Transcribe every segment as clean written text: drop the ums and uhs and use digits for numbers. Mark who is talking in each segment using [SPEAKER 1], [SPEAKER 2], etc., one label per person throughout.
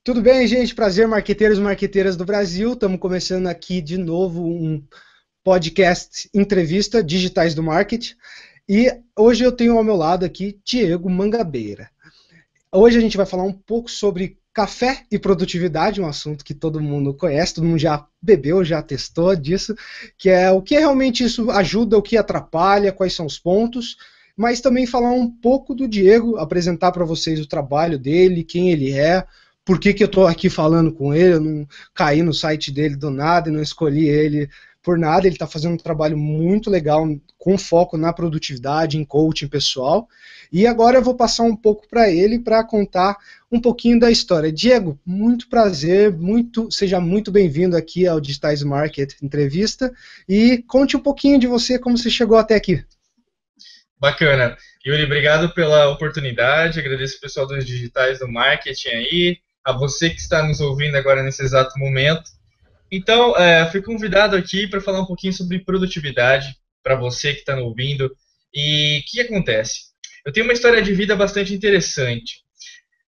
[SPEAKER 1] Tudo bem, gente? Prazer, marqueteiros e marqueteiras do Brasil. Estamos começando aqui de novo um podcast entrevista Digitais do Marketing. E hoje eu tenho ao meu lado aqui Diego Mangabeira. Hoje a gente vai falar um pouco sobre café e produtividade, um assunto que todo mundo conhece, todo mundo já bebeu, já testou disso, que é o que realmente isso ajuda, o que atrapalha, quais são os pontos, mas também falar um pouco do Diego, apresentar para vocês o trabalho dele, quem ele é, por que eu estou aqui falando com ele, eu não caí no site dele do nada e não escolhi ele por nada, ele está fazendo um trabalho muito legal, com foco na produtividade, em coaching pessoal, e agora eu vou passar um pouco para ele para contar um pouquinho da história. Diego, muito prazer, seja muito bem-vindo aqui ao Digitais Market Entrevista, e conte um pouquinho de você, como você chegou até aqui.
[SPEAKER 2] Bacana. Yuri, obrigado pela oportunidade, agradeço o pessoal dos Digitais do Marketing aí, a você que está nos ouvindo agora nesse exato momento. Então, fui convidado aqui para falar um pouquinho sobre produtividade, para você que está nos ouvindo. E o que acontece? Eu tenho uma história de vida bastante interessante.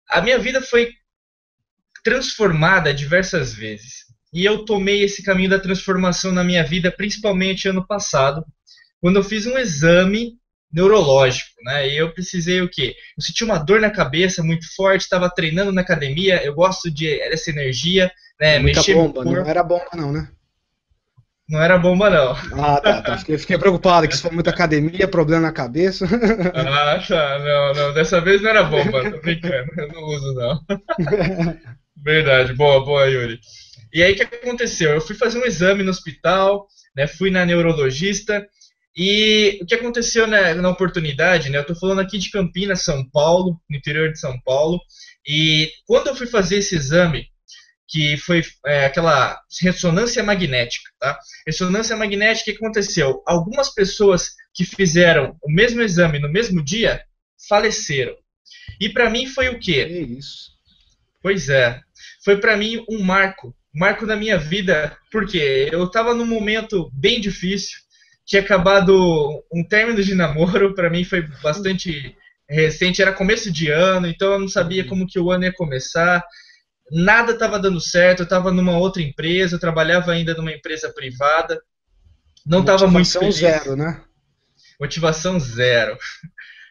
[SPEAKER 2] A minha vida foi transformada diversas vezes. E eu tomei esse caminho da transformação na minha vida, principalmente ano passado, quando eu fiz um exame neurológico, né? E eu precisei o quê? Eu senti uma dor na cabeça muito forte, estava treinando na academia, eu gosto dessa energia, né?
[SPEAKER 1] Muita
[SPEAKER 2] Mexer meu
[SPEAKER 1] bomba, não
[SPEAKER 2] corpo.
[SPEAKER 1] era bomba não, né?
[SPEAKER 2] Não era bomba, não.
[SPEAKER 1] Ah, tá. Fiquei preocupado que se for muita academia, problema na cabeça.
[SPEAKER 2] Ah, tá. Não, não. Dessa vez não era bomba. Tô brincando. Eu não uso, não. Verdade. Boa, boa, Yuri. E aí, o que aconteceu? Eu fui fazer um exame no hospital, né? Fui na neurologista. E o que aconteceu, né, na oportunidade, né? Eu tô falando aqui de Campinas, São Paulo, no interior de São Paulo. E quando eu fui fazer esse exame, que foi aquela ressonância magnética, tá? Ressonância magnética, o que aconteceu? Algumas pessoas que fizeram o mesmo exame no mesmo dia faleceram. E para mim foi o
[SPEAKER 1] Que
[SPEAKER 2] quê?
[SPEAKER 1] isso?
[SPEAKER 2] Pois é, foi para mim um marco da minha vida, porque eu estava num momento bem difícil, tinha acabado um término de namoro, para mim foi bastante recente, era começo de ano, então eu não sabia como que o ano ia começar, nada estava dando certo, eu estava numa outra empresa, eu trabalhava ainda numa empresa privada, não estava muito
[SPEAKER 1] Motivação
[SPEAKER 2] feliz,
[SPEAKER 1] zero, né?
[SPEAKER 2] motivação zero.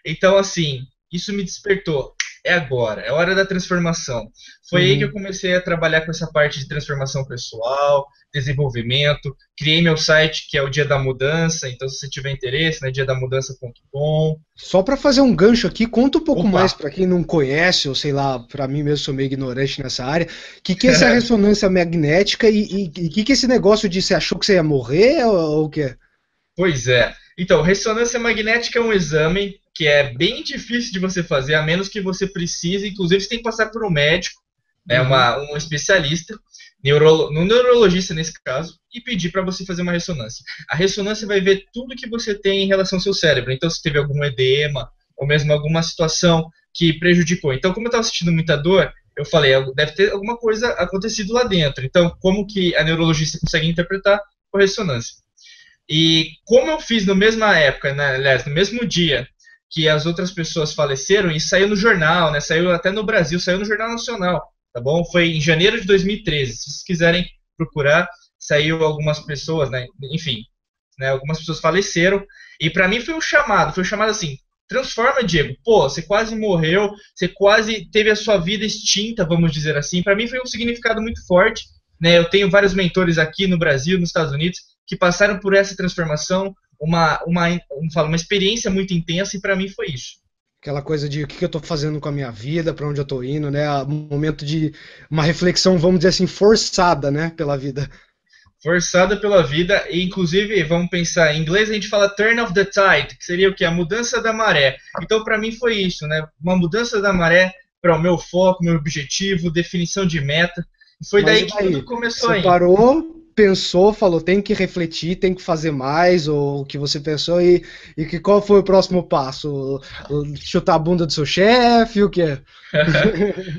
[SPEAKER 2] Então, assim, isso me despertou. É agora, é hora da transformação. Foi aí que eu
[SPEAKER 1] Uhum.
[SPEAKER 2] comecei a trabalhar com essa parte de transformação pessoal, desenvolvimento. Criei meu site, que é o Dia da Mudança. Então, se você tiver interesse, né, diadamudança.com.
[SPEAKER 1] Só para fazer um gancho aqui, conta um pouco
[SPEAKER 2] Opa!
[SPEAKER 1] mais para quem não conhece, ou sei lá, para mim mesmo sou meio ignorante nessa área, que é essa ressonância magnética e que é esse negócio de você achou que você ia morrer ou o quê?
[SPEAKER 2] Pois é. Então, ressonância magnética é um exame que é bem difícil de você fazer, a menos que você precise. Inclusive, você tem que passar por um médico, né,
[SPEAKER 1] Uhum.
[SPEAKER 2] um especialista, no neurologista nesse caso, e pedir para você fazer uma ressonância. A ressonância vai ver tudo que você tem em relação ao seu cérebro. Então, se teve algum edema, ou mesmo alguma situação que prejudicou. Então, como eu estava sentindo muita dor, eu falei, deve ter alguma coisa acontecido lá dentro. Então, como que a neurologista consegue interpretar? Com ressonância. E como eu fiz na mesma época, né, aliás, no mesmo dia que as outras pessoas faleceram, e saiu no jornal, né, saiu até no Brasil, saiu no Jornal Nacional, tá bom? Foi em janeiro de 2013. Se vocês quiserem procurar, saiu algumas pessoas, né, enfim, né, algumas pessoas faleceram. E para mim foi um chamado assim, transforma, Diego. Pô, você quase morreu, você quase teve a sua vida extinta, vamos dizer assim. Para mim foi um significado muito forte, né? Eu tenho vários mentores aqui no Brasil, nos Estados Unidos, que passaram por essa transformação, uma experiência muito intensa, e para mim foi isso.
[SPEAKER 1] Aquela coisa de o que eu estou fazendo com a minha vida, para onde eu estou indo, né? Um momento de uma reflexão, vamos dizer assim, forçada, né, pela vida.
[SPEAKER 2] Forçada pela vida, e inclusive, vamos pensar, em inglês a gente fala turn of the tide, que seria o que? A mudança da maré. Então, para mim foi isso, né? Uma mudança da maré para o meu foco, meu objetivo, definição de meta. E foi
[SPEAKER 1] Mas
[SPEAKER 2] daí
[SPEAKER 1] e
[SPEAKER 2] que tudo
[SPEAKER 1] daí?
[SPEAKER 2] começou
[SPEAKER 1] Você
[SPEAKER 2] aí.
[SPEAKER 1] parou, pensou, falou, tem que refletir, tem que fazer mais, ou o que você pensou, qual foi o próximo passo? Chutar a bunda do seu chefe, o quê?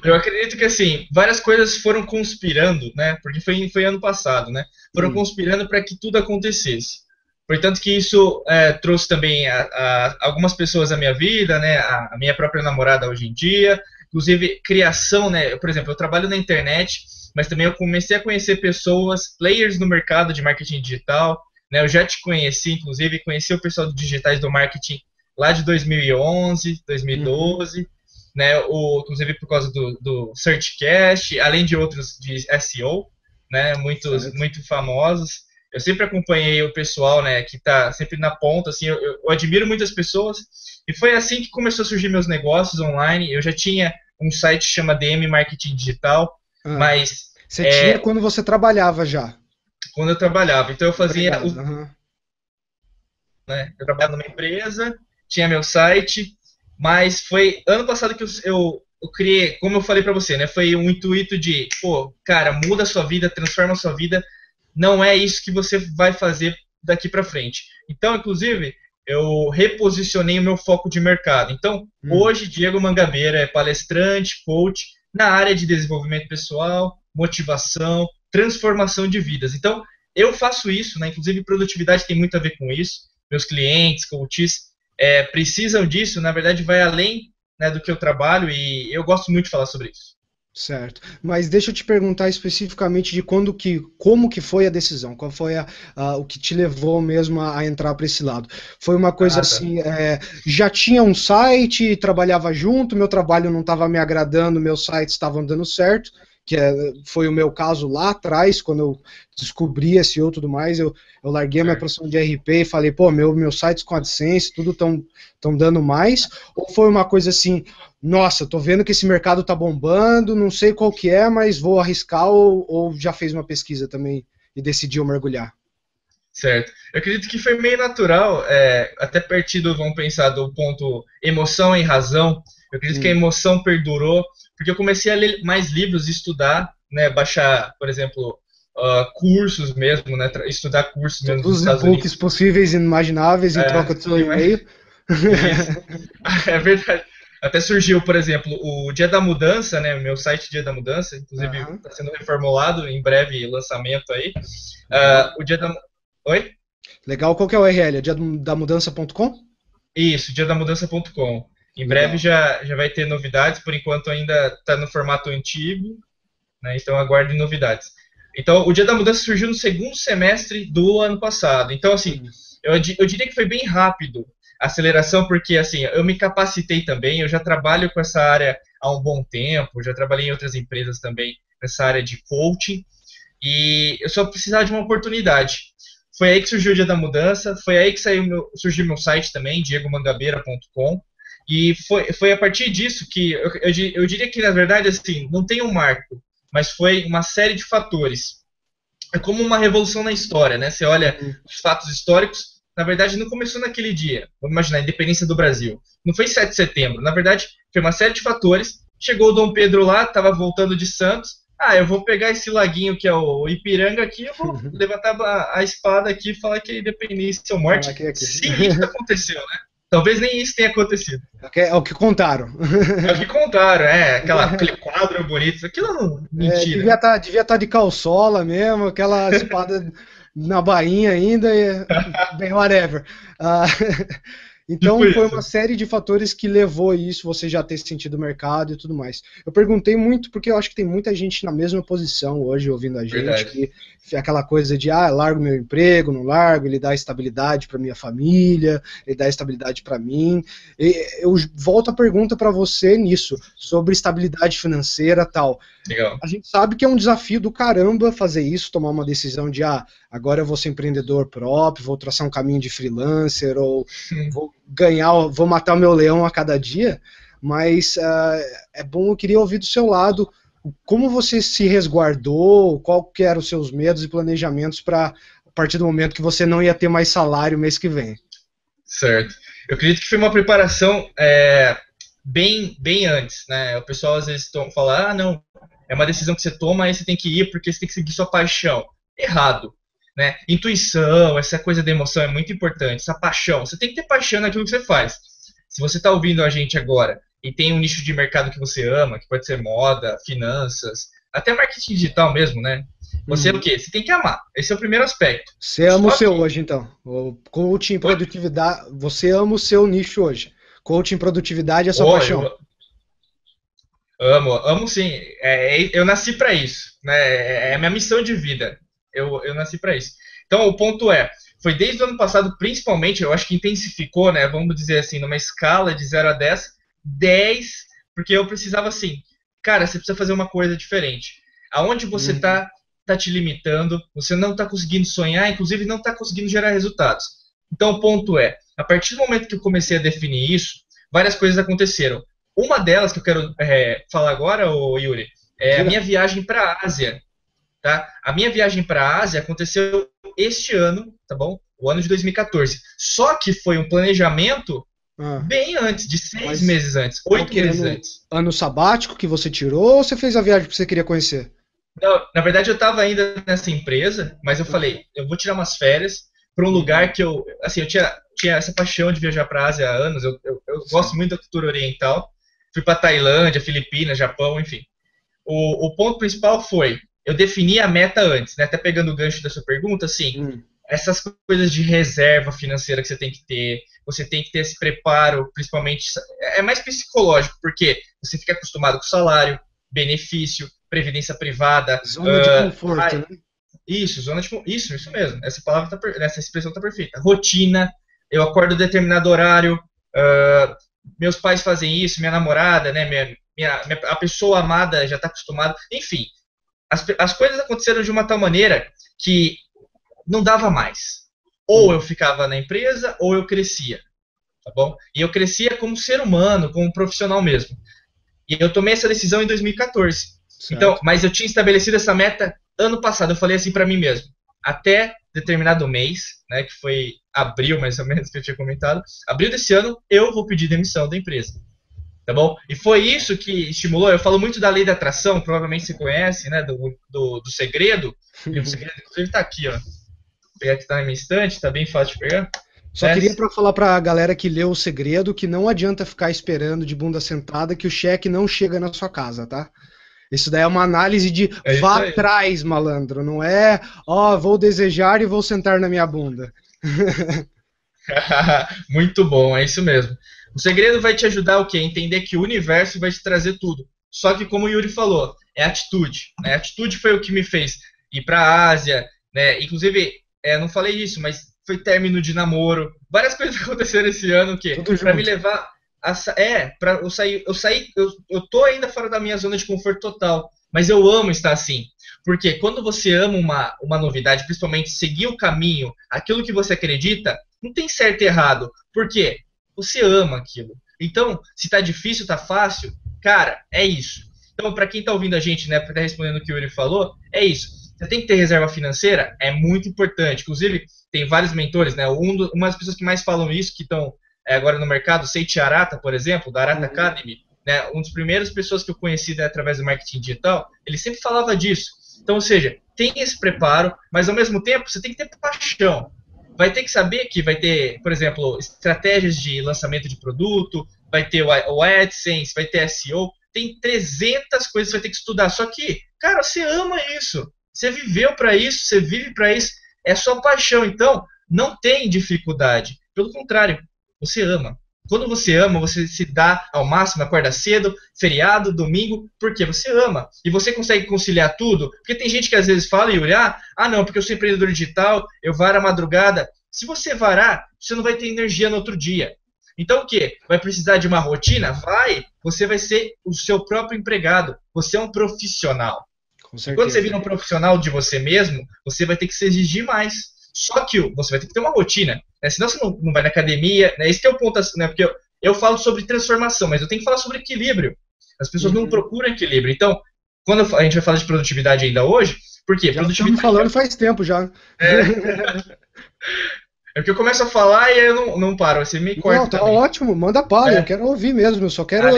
[SPEAKER 2] Eu acredito que assim, várias coisas foram conspirando, né? Porque foi ano passado, né? Foram
[SPEAKER 1] Hum.
[SPEAKER 2] conspirando para que tudo acontecesse. Portanto, que isso trouxe também algumas pessoas à minha vida, né? A minha própria namorada hoje em dia. inclusive criação, né? Por exemplo, eu trabalho na internet, mas também eu comecei a conhecer pessoas, players no mercado de marketing digital, né? Eu já te conheci, inclusive, conheci o pessoal do Digitais do Marketing lá de 2011, 2012, né? Inclusive por causa do Searchcast, além de outros de SEO, né? Muito famosos. Eu sempre acompanhei o pessoal, né, que está sempre na ponta, assim, eu admiro muitas pessoas, e foi assim que começou a surgir meus negócios online. Eu já tinha um site que chama DM Marketing Digital, mas...
[SPEAKER 1] Você tinha quando você trabalhava já?
[SPEAKER 2] Quando eu trabalhava, então eu fazia...
[SPEAKER 1] né,
[SPEAKER 2] eu trabalhava numa empresa, tinha meu site, mas foi ano passado que eu criei, como eu falei para você, né, foi um intuito de, pô, cara, muda a sua vida, transforma a sua vida, não é isso que você vai fazer daqui para frente. Então, inclusive, eu reposicionei o meu foco de mercado. Então, hoje, Diego Mangabeira é palestrante, coach, na área de desenvolvimento pessoal, motivação, transformação de vidas. Então, eu faço isso, né? Inclusive, produtividade tem muito a ver com isso. Meus clientes, coaches, precisam disso. Na verdade, vai além, né, do que eu trabalho, e eu gosto muito de falar sobre isso.
[SPEAKER 1] Certo. Mas deixa eu te perguntar especificamente de como que foi a decisão, qual foi o que te levou mesmo a entrar para esse lado. Foi uma coisa assim, já tinha um site, trabalhava junto, meu trabalho não estava me agradando, meus sites estavam dando certo, que foi o meu caso lá atrás, quando eu descobri SEO e tudo mais, eu larguei a minha profissão de RP e falei, pô, meus sites com AdSense, tudo tão dando mais, ou foi uma coisa assim, nossa, tô vendo que esse mercado tá bombando, não sei qual que é, mas vou arriscar, ou já fez uma pesquisa também e decidiu mergulhar?
[SPEAKER 2] Certo. Eu acredito que foi meio natural, até partindo, vamos pensar, do ponto emoção e razão. Eu acredito que a emoção perdurou, porque eu comecei a ler mais livros, estudar, né, baixar, por exemplo, cursos mesmo, né, estudar cursos mesmo nos Estados Unidos.
[SPEAKER 1] Todos os possíveis e inimagináveis em troca do seu e-mail.
[SPEAKER 2] É verdade. Até surgiu, por exemplo, o Dia da Mudança, né, meu site Dia da Mudança, inclusive está sendo reformulado, em breve lançamento aí. O Dia da... Oi?
[SPEAKER 1] Legal, qual que é o URL? É diadamudança.com?
[SPEAKER 2] Isso, diadamudança.com. Em breve já vai ter novidades, por enquanto ainda está no formato antigo, né, então aguardem novidades. Então, o Dia da Mudança surgiu no segundo semestre do ano passado. Então, assim, eu diria que foi bem rápido a aceleração, porque, assim, eu me capacitei também, eu já trabalho com essa área há um bom tempo, já trabalhei em outras empresas também nessa área de coaching, e eu só precisava de uma oportunidade. Foi aí que surgiu o Dia da Mudança, foi aí que surgiu meu site também, diegomangabeira.com, e foi a partir disso que eu diria que, na verdade, assim, não tem um marco, mas foi uma série de fatores. É como uma revolução na história, né? Você olha os fatos históricos, na verdade, não começou naquele dia. Vamos imaginar, a independência do Brasil. Não foi 7 de setembro. Na verdade, foi uma série de fatores. Chegou o Dom Pedro lá, estava voltando de Santos. Eu vou pegar esse laguinho que é o Ipiranga aqui, eu vou levantar a espada aqui e falar que é independência ou morte. Se isso aconteceu, né? Talvez nem isso tenha acontecido.
[SPEAKER 1] É o que contaram.
[SPEAKER 2] É o que contaram, aquele quadro bonito. Aquilo não... Mentira.
[SPEAKER 1] Devia estar de calçola mesmo, aquela espada na bainha ainda, bem, whatever. Então foi uma série de fatores que levou a isso, você já ter sentido o mercado e tudo mais. Eu perguntei muito porque eu acho que tem muita gente na mesma posição hoje ouvindo a gente, que aquela coisa de largo meu emprego, não largo, ele dá estabilidade para minha família, ele dá estabilidade para mim. Eu volto a pergunta para você nisso, sobre estabilidade financeira e tal.
[SPEAKER 2] Legal.
[SPEAKER 1] A gente sabe que é um desafio do caramba fazer isso, tomar uma decisão de agora eu vou ser empreendedor próprio, vou traçar um caminho de freelancer, ou vou matar o meu leão a cada dia, mas é bom, eu queria ouvir do seu lado como você se resguardou, qual que eram os seus medos e planejamentos para a partir do momento que você não ia ter mais salário mês que vem.
[SPEAKER 2] Certo. Eu acredito que foi uma preparação bem antes, né? O pessoal às vezes fala, não, é uma decisão que você toma, aí você tem que ir porque você tem que seguir sua paixão. Errado. Né? Intuição, essa coisa da emoção é muito importante, essa paixão. Você tem que ter paixão naquilo que você faz. Se você está ouvindo a gente agora e tem um nicho de mercado que você ama, que pode ser moda, finanças, até marketing digital mesmo, né? Você é o quê? Você tem que amar. Esse é o primeiro aspecto.
[SPEAKER 1] Você ama o seu hoje, então. O coaching produtividade, você ama o seu nicho hoje. Coaching produtividade é sua paixão.
[SPEAKER 2] Amo sim. Eu nasci para isso, né? É a minha missão de vida. Eu nasci para isso. Então, o ponto foi desde o ano passado, principalmente, eu acho que intensificou, né? Vamos dizer assim, numa escala de 0 a 10, 10, porque eu precisava assim, cara, você precisa fazer uma coisa diferente. Aonde você tá te limitando, você não tá conseguindo sonhar, inclusive não tá conseguindo gerar resultados. Então, o ponto a partir do momento que eu comecei a definir isso, várias coisas aconteceram. Uma delas que eu quero falar agora, Yuri, é a minha viagem para a Ásia. Tá? A minha viagem para a Ásia aconteceu este ano, tá bom? O ano de 2014. Só que foi um planejamento bem antes, de 6 meses antes, 8 meses antes.
[SPEAKER 1] Ano sabático que você tirou ou você fez a viagem que você queria conhecer?
[SPEAKER 2] Não, na verdade, eu estava ainda nessa empresa, mas eu falei, eu vou tirar umas férias para um lugar que eu tinha essa paixão de viajar para a Ásia há anos. Eu gosto muito da cultura oriental. Fui para Tailândia, Filipinas, Japão, enfim. O ponto principal foi, eu defini a meta antes, né? Até pegando o gancho da sua pergunta, assim, essas coisas de reserva financeira que você tem que ter esse preparo, principalmente, é mais psicológico, porque você fica acostumado com salário, benefício, previdência privada.
[SPEAKER 1] Zona de conforto, né?
[SPEAKER 2] Isso mesmo. Essa expressão tá perfeita. Rotina, eu acordo a determinado horário, meus pais fazem isso, minha namorada, né, a pessoa amada já está acostumada. Enfim, as coisas aconteceram de uma tal maneira que não dava mais. Ou eu ficava na empresa, ou eu crescia. Tá bom? E eu crescia como ser humano, como profissional mesmo. E eu tomei essa decisão em 2014. Então, mas eu tinha estabelecido essa meta ano passado. Eu falei assim para mim mesmo, até determinado mês, né, que foi abril mais ou menos que eu tinha comentado, abril desse ano eu vou pedir demissão da empresa. Tá bom? E foi isso que estimulou. Eu falo muito da lei da atração, provavelmente você conhece, né, do segredo. O segredo, inclusive, tá aqui, ó. Vou pegar aqui, tá na minha estante, tá bem fácil de pegar.
[SPEAKER 1] Só queria falar pra galera que leu o segredo que não adianta ficar esperando de bunda sentada que o cheque não chega na sua casa, tá? Isso daí é uma análise de vá atrás, malandro. Não é, vou desejar e vou sentar na minha bunda.
[SPEAKER 2] Muito bom, é isso mesmo. O segredo vai te ajudar o quê? Entender que o universo vai te trazer tudo. Só que, como o Yuri falou, é atitude. Né? A atitude foi o que me fez ir para a Ásia. Né? Inclusive, não falei isso, mas foi término de namoro. Várias coisas aconteceram esse ano que para me levar para eu sair. Eu tô ainda fora da minha zona de conforto total. Mas eu amo estar assim. Porque quando você ama uma novidade, principalmente seguir o caminho, aquilo que você acredita, não tem certo e errado. Por quê? Você ama aquilo. Então, se tá difícil, tá fácil, cara, é isso. Então, para quem tá ouvindo a gente, né, para respondendo o que o Yuri falou, é isso. Você tem que ter reserva financeira, é muito importante. Inclusive, tem vários mentores, né? Uma das pessoas que mais falam isso, que estão agora no mercado, Seiichi Arata, por exemplo, da Arata Academy, né? Um dos primeiros pessoas que eu conheci, né, através do marketing digital, ele sempre falava disso. Então, ou seja, tem esse preparo, mas ao mesmo tempo você tem que ter paixão. Vai ter que saber que vai ter, por exemplo, estratégias de lançamento de produto, vai ter o AdSense, vai ter SEO, tem 300 coisas que você vai ter que estudar. Só que, cara, você ama isso, você viveu para isso, você vive para isso, é sua paixão. Então, não tem dificuldade. Pelo contrário, você ama. Quando você ama, você se dá ao máximo, acorda cedo, feriado, domingo, porque você ama. E você consegue conciliar tudo. Porque tem gente que às vezes fala, Yuri, não, porque eu sou empreendedor digital, eu varo a madrugada. Se você varar, você não vai ter energia no outro dia. Então o quê? Vai precisar de uma rotina? Vai! Você vai ser o seu próprio empregado. Você é um profissional. E quando você vira um profissional de você mesmo, você vai ter que se exigir mais. Só que você vai ter que ter uma rotina, né? Senão você não vai na academia, né? Esse que é o ponto, né? Porque eu falo sobre transformação, mas eu tenho que falar sobre equilíbrio. As pessoas não procuram equilíbrio. Então, quando a gente vai falar de produtividade ainda hoje, por quê?
[SPEAKER 1] Já estamos falando faz tempo já.
[SPEAKER 2] É porque eu começo a falar e aí eu não paro, você me corta.
[SPEAKER 1] Não, tá também. Ótimo, manda pala, eu quero ouvir mesmo, eu só quero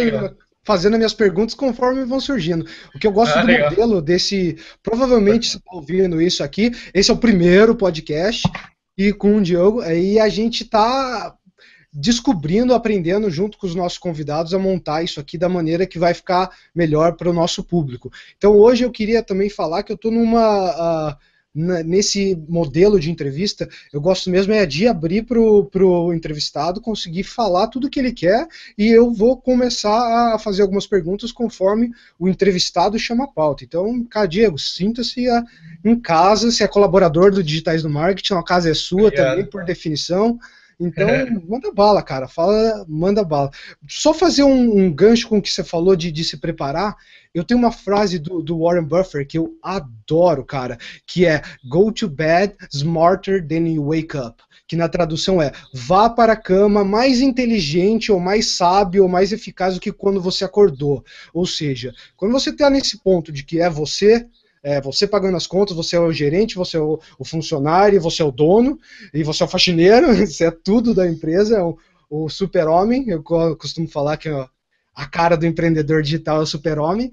[SPEAKER 1] fazendo as minhas perguntas conforme vão surgindo. O que eu gosto do modelo desse, provavelmente você está ouvindo isso aqui, esse é o primeiro podcast, e com o Diogo, aí a gente está descobrindo, aprendendo junto com os nossos convidados a montar isso aqui da maneira que vai ficar melhor para o nosso público. Então hoje eu queria também falar que eu estou nesse modelo de entrevista, eu gosto mesmo de abrir pro entrevistado conseguir falar tudo o que ele quer, e eu vou começar a fazer algumas perguntas conforme o entrevistado chama a pauta. Então, cara, Diego, sinta-se em casa, se é colaborador do Digitais do Marketing, a casa é sua. Obrigado. Também, por definição. Então, manda bala, cara. Manda bala. Só fazer um gancho com o que você falou de se preparar. Eu tenho uma frase do Warren Buffett que eu adoro, cara, que é "Go to bed smarter than you wake up", que na tradução é "vá para a cama mais inteligente ou mais sábio ou mais eficaz do que quando você acordou". Ou seja, quando você está nesse ponto de que você pagando as contas, você é o gerente, você é o funcionário, você é o dono, e você é o faxineiro, você é tudo da empresa, é o super-homem. Eu costumo falar que a cara do empreendedor digital é o super-homem.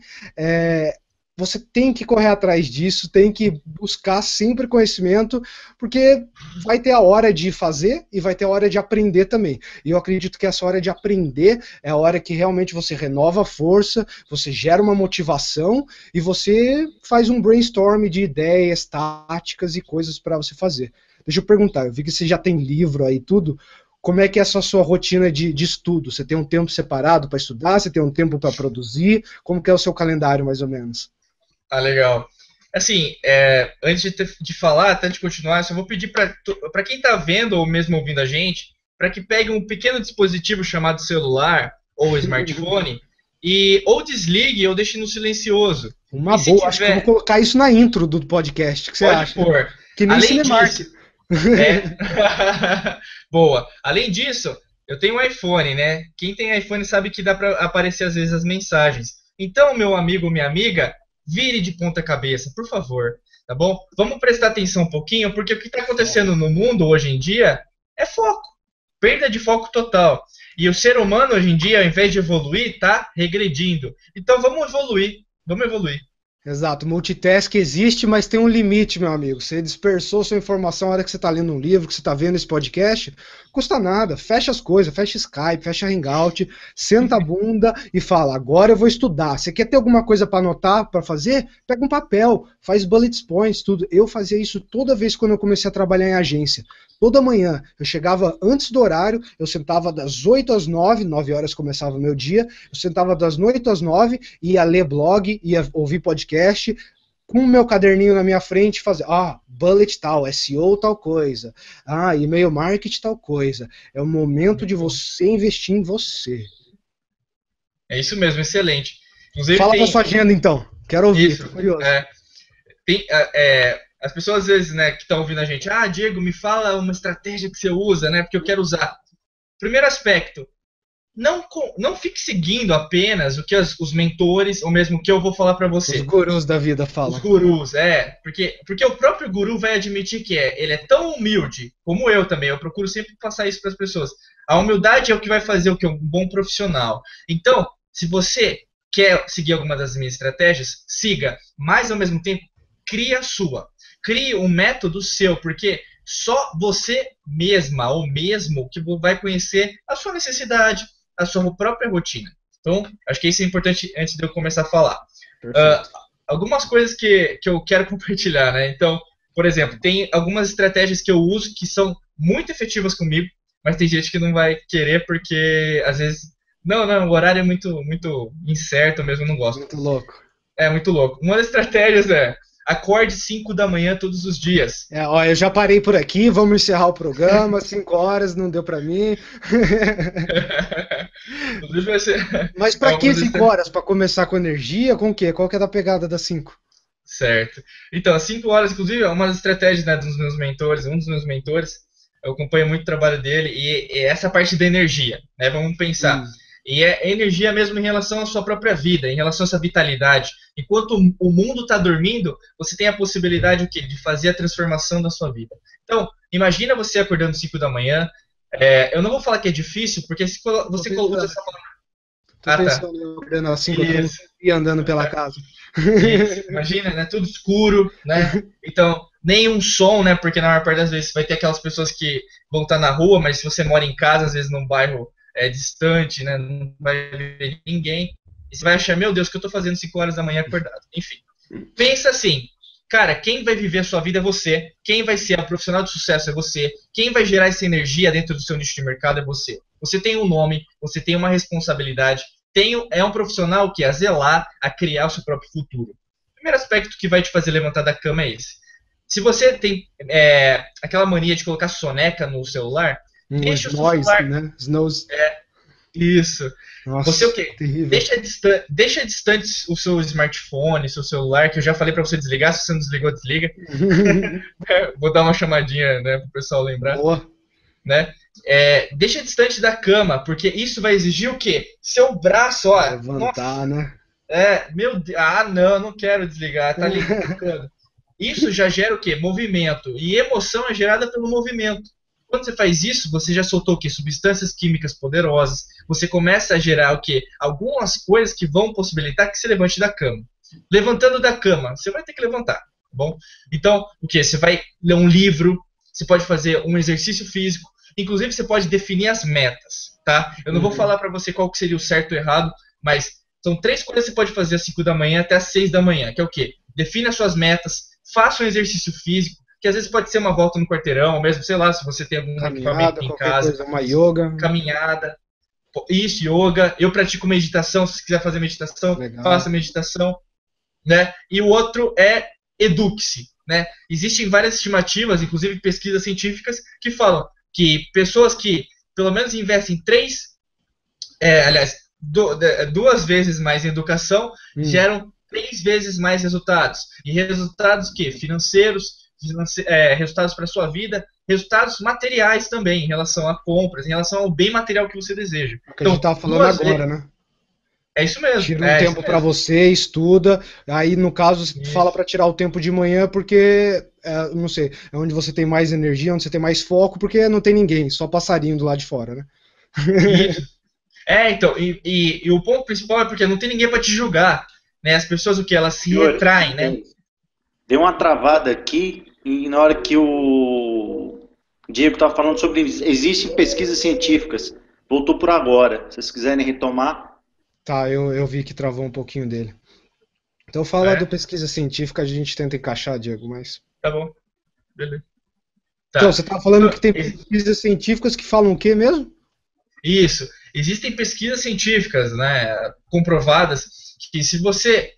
[SPEAKER 1] Você tem que correr atrás disso, tem que buscar sempre conhecimento, porque vai ter a hora de fazer e vai ter a hora de aprender também. E eu acredito que essa hora de aprender é a hora que realmente você renova a força, você gera uma motivação e você faz um brainstorm de ideias, táticas e coisas para você fazer. Deixa eu perguntar, eu vi que você já tem livro aí tudo. Como é que é essa sua rotina de estudo? Você tem um tempo separado para estudar? Você tem um tempo para produzir? Como que é o seu calendário, mais ou menos?
[SPEAKER 2] Ah, legal. Assim, antes de falar, até de continuar, eu só vou pedir para quem está vendo ou mesmo ouvindo a gente, para que pegue um pequeno dispositivo chamado celular ou smartphone ou desligue ou deixe no silencioso.
[SPEAKER 1] Uma boa, acho que eu vou colocar isso na intro do podcast. O que você acha?
[SPEAKER 2] Pode pôr.
[SPEAKER 1] Que nem Cinemark.
[SPEAKER 2] Boa. Além disso, eu tenho um iPhone, né? Quem tem iPhone sabe que dá para aparecer às vezes as mensagens. Então, meu amigo, minha amiga, vire de ponta cabeça, por favor, tá bom? Vamos prestar atenção um pouquinho, porque o que está acontecendo no mundo hoje em dia é foco. Perda de foco total. E o ser humano hoje em dia, ao invés de evoluir, está regredindo. Então vamos evoluir. Vamos evoluir.
[SPEAKER 1] Exato, multitask existe, mas tem um limite, meu amigo. Você dispersou sua informação na hora que você está lendo um livro, que você está vendo esse podcast, custa nada. Fecha as coisas, fecha Skype, fecha Hangout, senta a bunda e fala, agora eu vou estudar. Você quer ter alguma coisa para anotar, para fazer? Pega um papel, faz bullet points, tudo. Eu fazia isso toda vez quando eu comecei a trabalhar em agência. Toda manhã, eu chegava antes do horário, eu sentava das 8 às 9, 9 horas começava o meu dia, eu sentava das 8 às 9, ia ler blog, ia ouvir podcast, com o meu caderninho na minha frente, fazer, bullet tal, SEO tal coisa, e-mail marketing tal coisa. É o momento de você investir em você.
[SPEAKER 2] É isso mesmo, excelente. Inclusive,
[SPEAKER 1] fala pra sua agenda então, quero ouvir,
[SPEAKER 2] isso,
[SPEAKER 1] tô curioso.
[SPEAKER 2] As pessoas às vezes, né, que estão ouvindo a gente, Diego, me fala uma estratégia que você usa, né, porque eu quero usar. Primeiro aspecto, não fique seguindo apenas o que os mentores, ou mesmo o que eu vou falar para você.
[SPEAKER 1] Os gurus da vida falam.
[SPEAKER 2] Os gurus, porque o próprio guru vai admitir que ele é tão humilde, como eu também, eu procuro sempre passar isso para as pessoas. A humildade é o que vai fazer um bom profissional. Então, se você quer seguir alguma das minhas estratégias, siga, mas ao mesmo tempo, crie a sua. Crie um método seu, porque só você mesma ou mesmo que vai conhecer a sua necessidade, a sua própria rotina. Então, acho que isso é importante antes de eu começar a falar. Algumas coisas que eu quero compartilhar, né? Então, por exemplo, tem algumas estratégias que eu uso que são muito efetivas comigo, mas tem gente que não vai querer porque, às vezes, não, o horário é muito, muito incerto, eu mesmo não gosto.
[SPEAKER 1] Muito louco.
[SPEAKER 2] É muito louco. Uma das estratégias acorde 5 da manhã todos os dias.
[SPEAKER 1] Eu já parei por aqui, vamos encerrar o programa, 5 horas, não deu pra mim. Mas pra que 5 horas? Pra começar com energia? Com o quê? Qual que é a pegada das 5?
[SPEAKER 2] Certo. Então, às 5 horas, inclusive, é uma das estratégias, né, dos meus mentores, um dos meus mentores, eu acompanho muito o trabalho dele, e essa parte da energia, né, vamos pensar. E é energia mesmo em relação à sua própria vida, em relação à sua vitalidade. Enquanto o mundo está dormindo, você tem a possibilidade de fazer a transformação da sua vida. Então, imagina você acordando 5 da manhã. Eu não vou falar que é difícil, porque se você usa essa palavra...
[SPEAKER 1] Tô pensando em acordando às 5 e andando pela casa.
[SPEAKER 2] Isso. Imagina, né? Tudo escuro, né? Então, nenhum som, né? Porque na maior parte das vezes vai ter aquelas pessoas que vão estar na rua, mas se você mora em casa, às vezes num bairro distante, né? Não vai ver ninguém. E você vai achar, meu Deus, o que eu tô fazendo 5 horas da manhã acordado? Enfim, pensa assim, cara, quem vai viver a sua vida é você, quem vai ser um profissional de sucesso é você, quem vai gerar essa energia dentro do seu nicho de mercado é você. Você tem um nome, você tem uma responsabilidade, é um profissional que é a zelar, a criar o seu próprio futuro. O primeiro aspecto que vai te fazer levantar da cama é esse. Se você tem aquela mania de colocar soneca no celular, deixa o seu celular...
[SPEAKER 1] né? Snooze.
[SPEAKER 2] Isso.
[SPEAKER 1] Nossa,
[SPEAKER 2] você o quê?
[SPEAKER 1] terrível.
[SPEAKER 2] Deixa distante o seu smartphone, seu celular, que eu já falei para você desligar. Se você não desligou, desliga. Vou dar uma chamadinha, né, pro pessoal lembrar.
[SPEAKER 1] Boa.
[SPEAKER 2] Né? Deixa distante da cama, porque isso vai exigir o quê? Seu braço, ó.
[SPEAKER 1] Levantar, né?
[SPEAKER 2] Meu Deus. Não quero desligar. Tá ligado? Isso já gera o quê? Movimento. E emoção é gerada pelo movimento. Quando você faz isso, você já soltou o quê? Substâncias químicas poderosas. Você começa a gerar o quê? Algumas coisas que vão possibilitar que você levante da cama. Levantando da cama, você vai ter que levantar, tá bom? Então, o quê? Você vai ler um livro, você pode fazer um exercício físico, inclusive você pode definir as metas, tá? Eu não vou falar para você qual que seria o certo ou errado, mas são 3 coisas que você pode fazer às 5 da manhã até às 6 da manhã, que é o quê? Define as suas metas, faça um exercício físico, que às vezes pode ser uma volta no quarteirão, ou mesmo, sei lá, se você tem algum equipamento em casa.
[SPEAKER 1] Coisa, uma yoga.
[SPEAKER 2] Caminhada. Isso, yoga. Eu pratico meditação, se você quiser fazer meditação, faça meditação. Né? E o outro é eduque-se. Né? Existem várias estimativas, inclusive pesquisas científicas, que falam que pessoas que pelo menos investem 2 vezes mais em educação geram 3 vezes mais resultados. E resultados que? Financeiros, resultados para a sua vida, resultados materiais também, em relação a compras, em relação ao bem material que você deseja.
[SPEAKER 1] É o que a gente estava falando agora, né?
[SPEAKER 2] É isso mesmo.
[SPEAKER 1] Tira um tempo para você, estuda, aí no caso você fala para tirar o tempo de manhã porque, não sei, é onde você tem mais energia, onde você tem mais foco, porque não tem ninguém, só passarinho do lado de fora, né?
[SPEAKER 2] Isso. Então, e o ponto principal é porque não tem ninguém para te julgar, né? As pessoas, o que? Elas se retraem, né?
[SPEAKER 3] Deu uma travada aqui, e na hora que o Diego estava falando sobre existem pesquisas científicas, voltou por agora. Se vocês quiserem retomar.
[SPEAKER 1] Tá, eu vi que travou um pouquinho dele. Então fala do pesquisa científica, a gente tenta encaixar, Diego, mas...
[SPEAKER 2] Tá bom, beleza. Tá.
[SPEAKER 1] Então, você estava falando que tem pesquisas científicas que falam o quê mesmo?
[SPEAKER 2] Isso, existem pesquisas científicas, né, comprovadas, que se você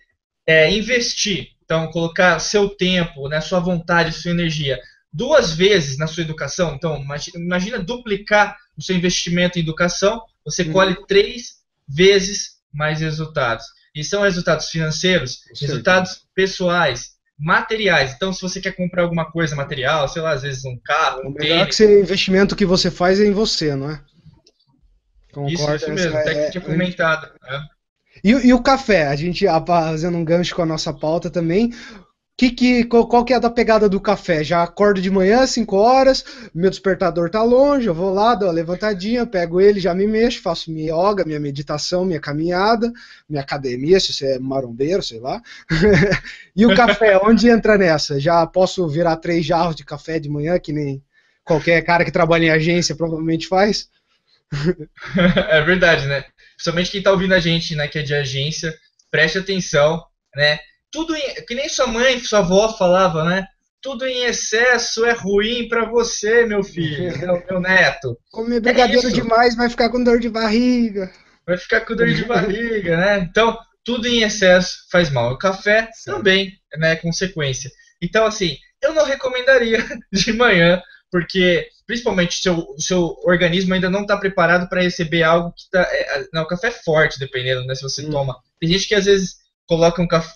[SPEAKER 2] investir, então colocar seu tempo, né, sua vontade, sua energia 2 vezes na sua educação, então imagina duplicar o seu investimento em educação, você colhe 3 vezes mais resultados. E são resultados financeiros, resultados pessoais, materiais. Então, se você quer comprar alguma coisa material, sei lá, às vezes um carro, um tênis...
[SPEAKER 1] O melhor que o investimento que você faz é em você, não é?
[SPEAKER 2] Concordo, isso mesmo, até que tinha comentado. Né?
[SPEAKER 1] E o café? A gente, fazendo um gancho com a nossa pauta também, qual que é a da pegada do café? Já acordo de manhã, 5 horas, meu despertador tá longe, eu vou lá, dou uma levantadinha, pego ele, já me mexo, faço minha yoga, minha meditação, minha caminhada, minha academia, se você é marombeiro, sei lá. E o café, onde entra nessa? Já posso virar 3 jarros de café de manhã, que nem qualquer cara que trabalha em agência provavelmente faz?
[SPEAKER 2] É verdade, né? Principalmente quem tá ouvindo a gente, né, que é de agência, preste atenção, né? Tudo que nem sua mãe, sua avó falava, né? Tudo em excesso é ruim pra você, meu filho, meu neto.
[SPEAKER 1] Comer brigadeiro demais vai ficar com dor de barriga.
[SPEAKER 2] Vai ficar com dor de barriga, né? Então, tudo em excesso faz mal. O café também, né, consequência. Então, assim, eu não recomendaria de manhã, porque principalmente o seu organismo ainda não está preparado para receber algo que tá... o café é forte, dependendo, né, se você toma. Tem gente que às vezes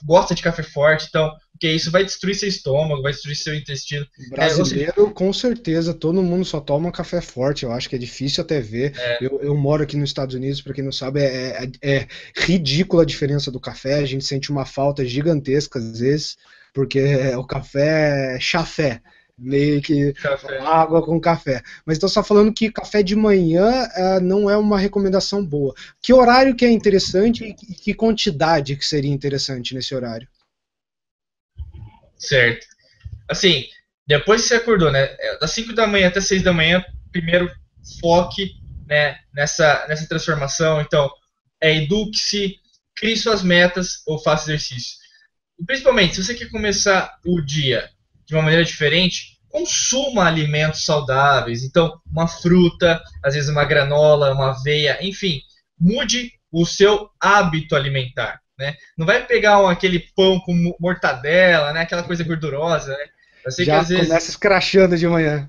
[SPEAKER 2] gosta de café forte, então, porque isso vai destruir seu estômago, vai destruir seu intestino.
[SPEAKER 1] Brasileiro, com certeza, todo mundo só toma café forte, eu acho que é difícil até ver. Eu moro aqui nos Estados Unidos, para quem não sabe, é ridícula a diferença do café, a gente sente uma falta gigantesca às vezes, porque o café é chafé. Meio que água com café. Mas estou só falando que café de manhã não é uma recomendação boa. Que horário que é interessante e que quantidade que seria interessante nesse horário?
[SPEAKER 2] Certo. Assim, depois que você acordou, né? Das 5 da manhã até 6 da manhã, primeiro foque, né, nessa transformação. Então, eduque-se, crie suas metas ou faça exercício. principalmente, se você quer começar o dia de uma maneira diferente, consuma alimentos saudáveis. Então, uma fruta, às vezes uma granola, uma aveia, enfim, mude o seu hábito alimentar, né? Não vai pegar aquele pão com mortadela, né? Aquela coisa gordurosa, né? Eu sei que
[SPEAKER 1] Já
[SPEAKER 2] às vezes,
[SPEAKER 1] começa escrachando de manhã.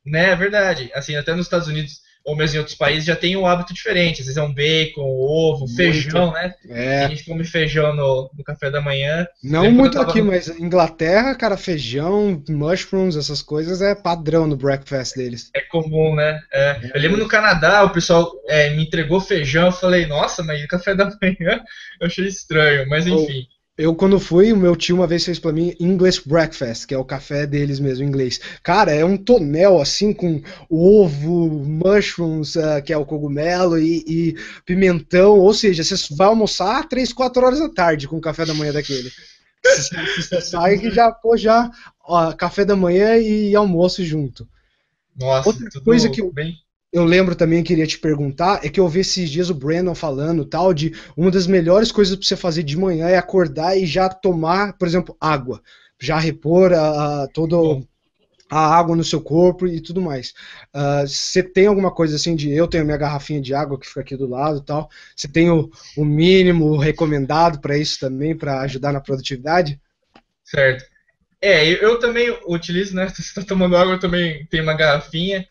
[SPEAKER 2] né, é verdade. Assim, até nos Estados Unidos ou mesmo em outros países já tem um hábito diferente. Às vezes é um bacon, ovo,
[SPEAKER 1] Muito.
[SPEAKER 2] feijão, né? Tem
[SPEAKER 1] É.
[SPEAKER 2] gente que come feijão no café da manhã.
[SPEAKER 1] Não
[SPEAKER 2] Lembro quando eu
[SPEAKER 1] muito
[SPEAKER 2] tava
[SPEAKER 1] aqui,
[SPEAKER 2] no.
[SPEAKER 1] mas Inglaterra, cara, feijão, mushrooms, essas coisas é padrão no breakfast deles.
[SPEAKER 2] É comum, né? É,
[SPEAKER 1] É
[SPEAKER 2] eu lembro no
[SPEAKER 1] mesmo.
[SPEAKER 2] Canadá, o pessoal me entregou feijão. Eu falei, nossa, mas o café da manhã eu achei estranho, mas
[SPEAKER 1] Eu,
[SPEAKER 2] enfim.
[SPEAKER 1] eu, quando fui, o meu tio uma vez fez pra mim English breakfast, que é o café deles mesmo, em inglês. Cara, é um tonel assim com ovo, mushrooms, que é o cogumelo, e pimentão. Ou seja, você vai almoçar 3, 4 horas da tarde com o café da manhã daquele. Você sai que já, pô, já, ó, café da manhã e almoço junto.
[SPEAKER 2] Nossa,
[SPEAKER 1] Outra coisa que
[SPEAKER 2] tudo bem.
[SPEAKER 1] eu lembro também, queria te perguntar, é que eu ouvi esses dias o Brandon falando tal de uma das melhores coisas para você fazer de manhã é acordar e já tomar, por exemplo, água, já repor toda
[SPEAKER 2] Bom,
[SPEAKER 1] a água no seu corpo e tudo mais. Você tem alguma coisa assim de, eu tenho a minha garrafinha de água que fica aqui do lado e tal, você tem o mínimo recomendado para isso também, para ajudar na produtividade?
[SPEAKER 2] certo. Eu também utilizo, né? Se você está tomando água, eu também tenho uma garrafinha.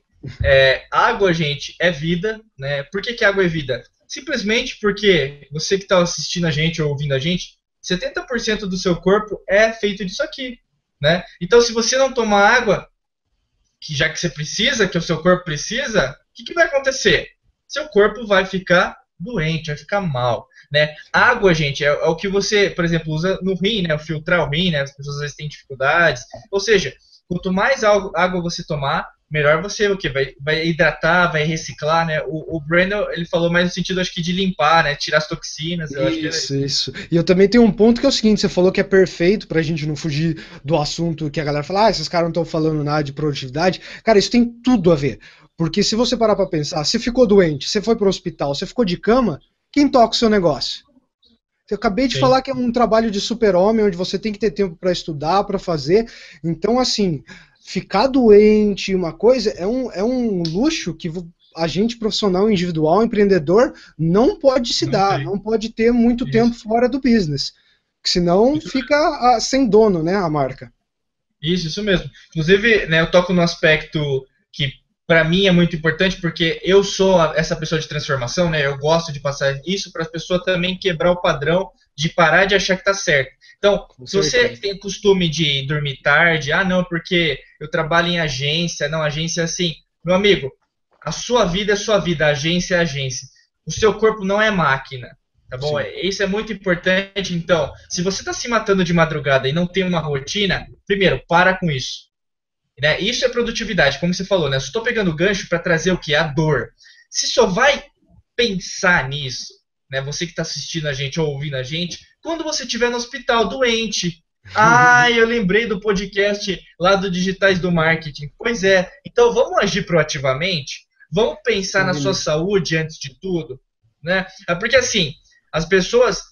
[SPEAKER 2] Água, gente, é vida, né? Por que que água é vida? Simplesmente porque você que está assistindo a gente ou ouvindo a gente, 70% do seu corpo é feito disso aqui, né? Então, se você não tomar água, que já que você precisa, que o seu corpo precisa, o que, que vai acontecer? Seu corpo vai ficar doente, vai ficar mal, né? Água, gente, é o que você, por exemplo, usa no rim, né? Filtrar o rim, né? As pessoas às vezes têm dificuldades. Ou seja, quanto mais água você tomar, melhor você o que vai hidratar, vai reciclar, né? O Brandon, ele falou mais no sentido, acho que de limpar, né? Tirar as toxinas. Eu acho que era
[SPEAKER 1] Isso, isso. E eu também tenho um ponto que é o seguinte, você falou que é perfeito pra gente não fugir do assunto que a galera fala, esses caras não estão falando nada de produtividade. Cara, isso tem tudo a ver. Porque se você parar pra pensar, você ficou doente, você foi pro hospital, você ficou de cama, quem toca o seu negócio? Eu acabei de
[SPEAKER 2] sim.
[SPEAKER 1] falar que é um trabalho de super-homem, onde você tem que ter tempo para estudar, para fazer. Então, assim, ficar doente, uma coisa, é um luxo que a gente profissional, individual, empreendedor, não pode se
[SPEAKER 2] Não
[SPEAKER 1] dar,
[SPEAKER 2] tem.
[SPEAKER 1] não pode ter muito tempo
[SPEAKER 2] Isso.
[SPEAKER 1] fora do business. Senão fica sem dono, né, a marca.
[SPEAKER 2] Isso mesmo. Inclusive, né, eu toco no aspecto que para mim é muito importante, porque eu sou essa pessoa de transformação, né? Eu gosto de passar isso para as pessoas também quebrar o padrão de parar de achar que tá certo. Então,
[SPEAKER 1] Com
[SPEAKER 2] se você
[SPEAKER 1] certeza.
[SPEAKER 2] tem costume de dormir tarde, não, porque eu trabalho em agência, não, agência é assim, meu amigo, a sua vida é sua vida, a agência é a agência. O seu corpo não é máquina. Tá bom?
[SPEAKER 1] Sim.
[SPEAKER 2] Isso é muito importante. Então, se você está se matando de madrugada e não tem uma rotina, primeiro, para com isso. Né? Isso é produtividade, como você falou, né? Eu estou pegando o gancho para trazer o que? A dor. Se só vai pensar nisso, né? Você que está assistindo a gente ou ouvindo a gente, quando você estiver no hospital doente. Eu lembrei do podcast lá do Digitais do Marketing. Pois é. Então vamos agir proativamente? Vamos pensar na
[SPEAKER 1] Sim,
[SPEAKER 2] sua saúde antes de tudo, né? Porque assim, as pessoas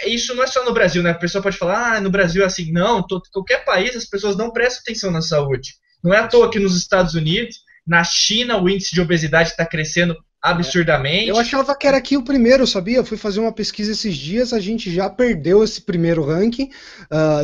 [SPEAKER 2] isso não é só no Brasil, né? A pessoa pode falar, no Brasil é assim. Não, qualquer país as pessoas não prestam atenção na saúde. Não é à toa que nos Estados Unidos, na China, o índice de obesidade está crescendo
[SPEAKER 1] eu
[SPEAKER 2] absurdamente.
[SPEAKER 1] achava que era aqui o primeiro, sabia? Eu fui fazer uma pesquisa esses dias, a gente já perdeu esse primeiro ranking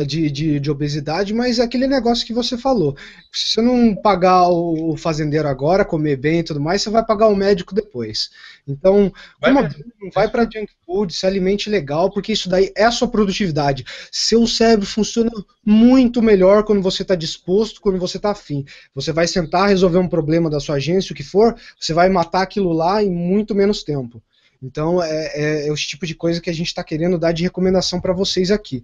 [SPEAKER 1] de obesidade, mas é aquele negócio que você falou. Se você não pagar o fazendeiro agora, comer bem e tudo mais, você vai pagar o médico depois. Então,
[SPEAKER 2] Vai
[SPEAKER 1] como
[SPEAKER 2] mesmo.
[SPEAKER 1] não vai para junk food, se alimente legal, porque isso daí é a sua produtividade. Seu cérebro funciona muito melhor quando você está disposto, quando você está afim. Você vai sentar, resolver um problema da sua agência, o que for, você vai matar aquilo lá em muito menos tempo. Então, é o tipo de coisa que a gente está querendo dar de recomendação para vocês aqui.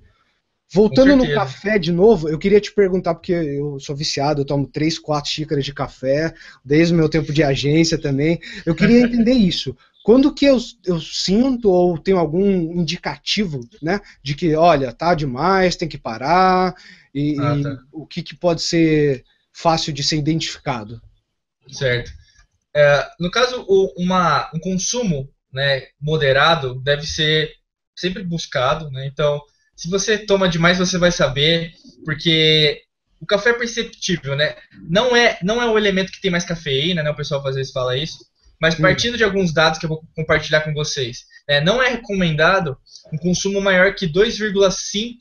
[SPEAKER 2] Com
[SPEAKER 1] Voltando no
[SPEAKER 2] certeza.
[SPEAKER 1] café de novo, eu queria te perguntar, porque eu sou viciado, eu tomo 3, 4 xícaras de café, desde o meu tempo de agência também. Eu queria entender isso. Quando que eu sinto ou tenho algum indicativo, né, de que, olha, tá demais, tem que parar, e
[SPEAKER 2] Tá.
[SPEAKER 1] o que pode ser fácil de ser identificado?
[SPEAKER 2] Certo. No caso, um consumo, né, moderado deve ser sempre buscado, né? Então, Se você toma demais, você vai saber, porque o café é perceptível, né? Não é o elemento que tem mais cafeína, né? O pessoal às vezes fala isso. Mas partindo de alguns dados que eu vou compartilhar com vocês, né? Não é recomendado um consumo maior que 2,5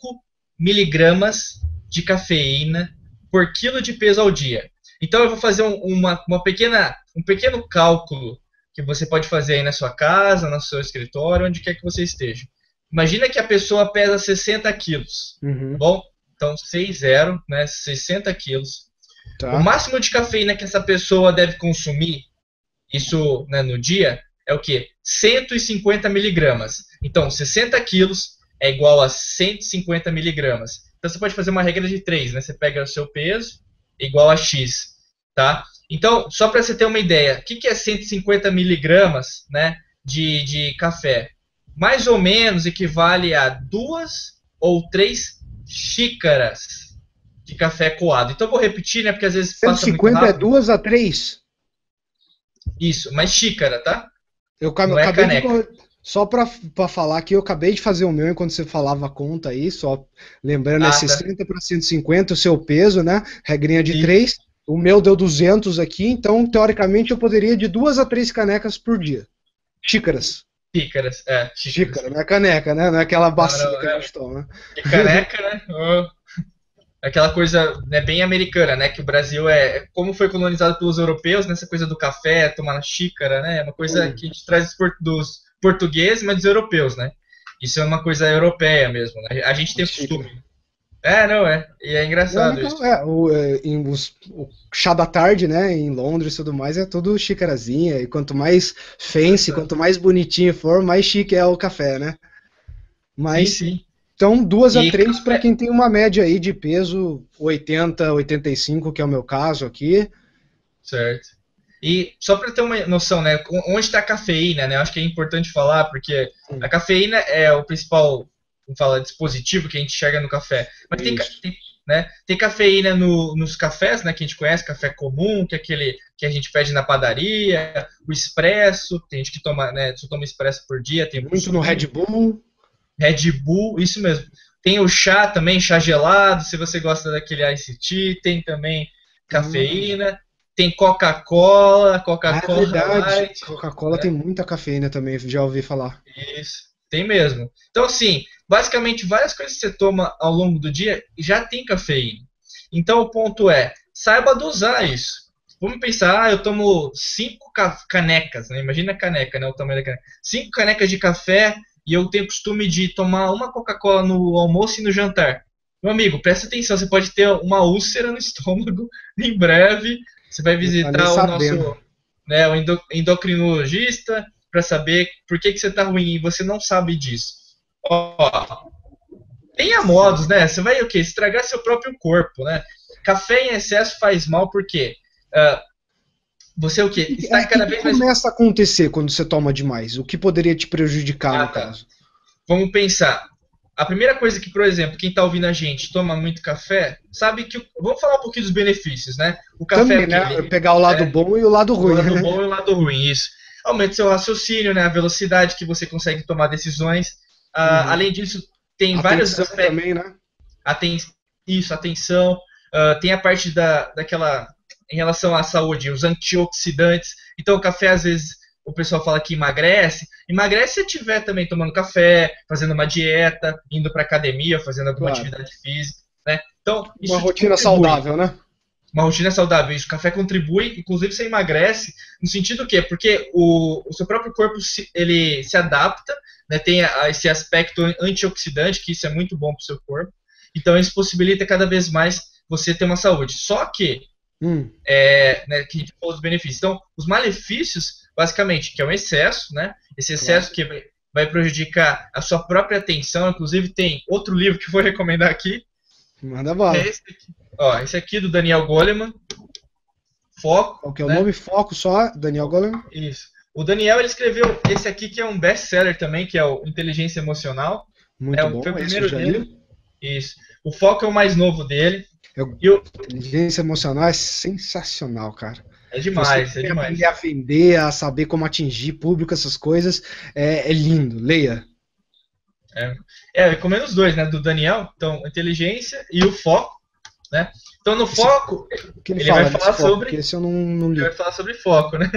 [SPEAKER 2] miligramas de cafeína por quilo de peso ao dia. Então eu vou fazer um pequeno cálculo que você pode fazer aí na sua casa, no seu escritório, onde quer que você esteja. Imagina que a pessoa pesa 60 quilos. Bom, então 60, né, 60 quilos. Tá. O máximo de cafeína que essa pessoa deve consumir, isso, né, no dia, é o quê? 150 miligramas. Então, 60 quilos é igual a 150 miligramas. Então, você pode fazer uma regra de 3, né? Você pega o seu peso igual a X, tá? Então, só para você ter uma ideia, o que é 150 miligramas, né, de café? Mais ou menos equivale a 2 ou 3 xícaras de café coado. Então, eu vou repetir, né, porque às vezes passa muito rápido.
[SPEAKER 1] 150 é 2 a 3?
[SPEAKER 2] Isso, mas xícara, tá?
[SPEAKER 1] Não é caneca. Só para falar que eu acabei de fazer o meu enquanto você falava a conta aí, só lembrando, é 60 para 150 o seu peso, né? Regrinha de 3. O meu deu 200 aqui, então teoricamente eu poderia de 2 a 3 canecas por dia. Xícaras.
[SPEAKER 2] Xícaras.
[SPEAKER 1] Xícara, não é caneca, né? Não é aquela bacia que a gente toma.
[SPEAKER 2] E caneca, né? Aquela coisa, né, bem americana, né? Que o Brasil como foi colonizado pelos europeus, nessa coisa do café, tomar na xícara, né? É uma coisa que a gente traz dos portugueses, mas dos europeus, né? Isso é uma coisa europeia mesmo, né? A gente tem o costume. E é engraçado isso.
[SPEAKER 1] O chá da tarde, né, em Londres e tudo mais, é tudo xícarazinha, e quanto mais fancy, quanto mais bonitinho for, mais chique é o café, né? Mas,
[SPEAKER 2] sim.
[SPEAKER 1] Então, 2 a 3 para quem tem uma média aí de peso 80, 85, que é o meu caso aqui.
[SPEAKER 2] Certo. E só para ter uma noção, né, onde está a cafeína, né? Eu acho que é importante falar, porque a cafeína é o principal, vamos falar, dispositivo que a gente enxerga no café. Mas tem cafeína nos cafés, né, que a gente conhece, café comum, que é aquele que a gente pede na padaria, o expresso, tem gente que toma, né, só toma expresso por dia. Tem
[SPEAKER 1] muito no Red Bull.
[SPEAKER 2] Red Bull, isso mesmo. Tem o chá também, chá gelado, se você gosta daquele Ice Tea, tem também cafeína, tem Coca-Cola
[SPEAKER 1] é verdade.
[SPEAKER 2] Light.
[SPEAKER 1] Coca-Cola tem muita cafeína também, já ouvi falar.
[SPEAKER 2] Isso, tem mesmo. Então, assim, basicamente, várias coisas que você toma ao longo do dia já tem cafeína. Então, o ponto é, saiba dosar isso. Vamos pensar, eu tomo 5 canecas, né? Imagina a caneca, né? O tamanho da caneca. 5 canecas de café, e eu tenho o costume de tomar uma Coca-Cola no almoço e no jantar. Meu amigo, presta atenção, você pode ter uma úlcera no estômago em breve. Você vai visitar o nosso, né, o endocrinologista para saber por que você está ruim e você não sabe disso. Tenha modos, né? Você vai o quê? Estragar seu próprio corpo, né? Café em excesso faz mal porque você o quê? Está cada vez mais...
[SPEAKER 1] começa a acontecer quando você toma demais? O que poderia te prejudicar, no caso?
[SPEAKER 2] Vamos pensar. A primeira coisa que, por exemplo, quem está ouvindo a gente toma muito café, sabe que... Vamos falar um pouquinho dos benefícios, né? O café
[SPEAKER 1] também, né? Pegar o lado bom e o lado ruim.
[SPEAKER 2] O lado bom e o lado ruim, isso. Aumenta seu raciocínio, né? A velocidade que você consegue tomar decisões. Além disso, tem vários aspectos.
[SPEAKER 1] Também, né?
[SPEAKER 2] Atenção. Tem a parte daquela... Em relação à saúde, os antioxidantes. Então, o café, às vezes, o pessoal fala que emagrece. Emagrece se estiver também tomando café, fazendo uma dieta, indo para academia, fazendo alguma atividade física, né? Então,
[SPEAKER 1] uma rotina saudável, né?
[SPEAKER 2] Uma rotina saudável. Isso, o café contribui, inclusive você emagrece, no sentido que porque o seu próprio corpo ele se adapta, né? Tem esse aspecto antioxidante, que isso é muito bom para o seu corpo. Então, isso possibilita cada vez mais você ter uma saúde. Só que né, que a gente falou dos benefícios. Então, os malefícios, basicamente, que é um excesso, né? Esse excesso que vai prejudicar a sua própria atenção. Inclusive, tem outro livro que eu vou recomendar aqui.
[SPEAKER 1] Manda bala.
[SPEAKER 2] É esse aqui. Esse aqui do Daniel Goleman. Foco.
[SPEAKER 1] Qual que é o nome? Foco só, Daniel Goleman?
[SPEAKER 2] Isso. O Daniel, ele escreveu esse aqui, que é um best-seller também, que é o Inteligência Emocional.
[SPEAKER 1] Muito bom.
[SPEAKER 2] Foi o primeiro dele. Isso. O Foco é o mais novo dele.
[SPEAKER 1] Inteligência emocional é sensacional, cara.
[SPEAKER 2] É demais,
[SPEAKER 1] Você aprender a vender, a saber como atingir público, essas coisas, é lindo. Leia.
[SPEAKER 2] Com menos 2, né? Do Daniel. Então, inteligência e o foco, né? Então, no foco, ele vai falar sobre...
[SPEAKER 1] Esse eu não li.
[SPEAKER 2] Ele vai falar sobre foco, né?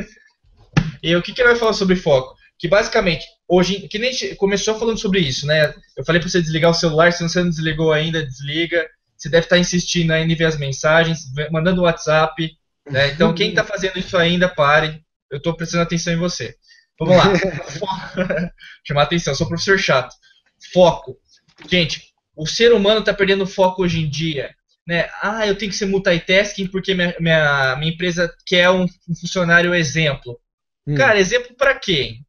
[SPEAKER 2] E o que ele vai falar sobre foco? Que basicamente, hoje, que nem a gente começou falando sobre isso, né? Eu falei para você desligar o celular, se você não desligou ainda, desliga. Você deve estar insistindo aí em ver as mensagens, mandando WhatsApp, né? Então, quem está fazendo isso ainda, pare. Eu estou prestando atenção em você. Vamos lá. Chamar atenção, sou professor chato. Foco. Gente, o ser humano está perdendo foco hoje em dia. Né? Eu tenho que ser multitasking porque minha empresa quer um funcionário exemplo. Cara, exemplo para quem?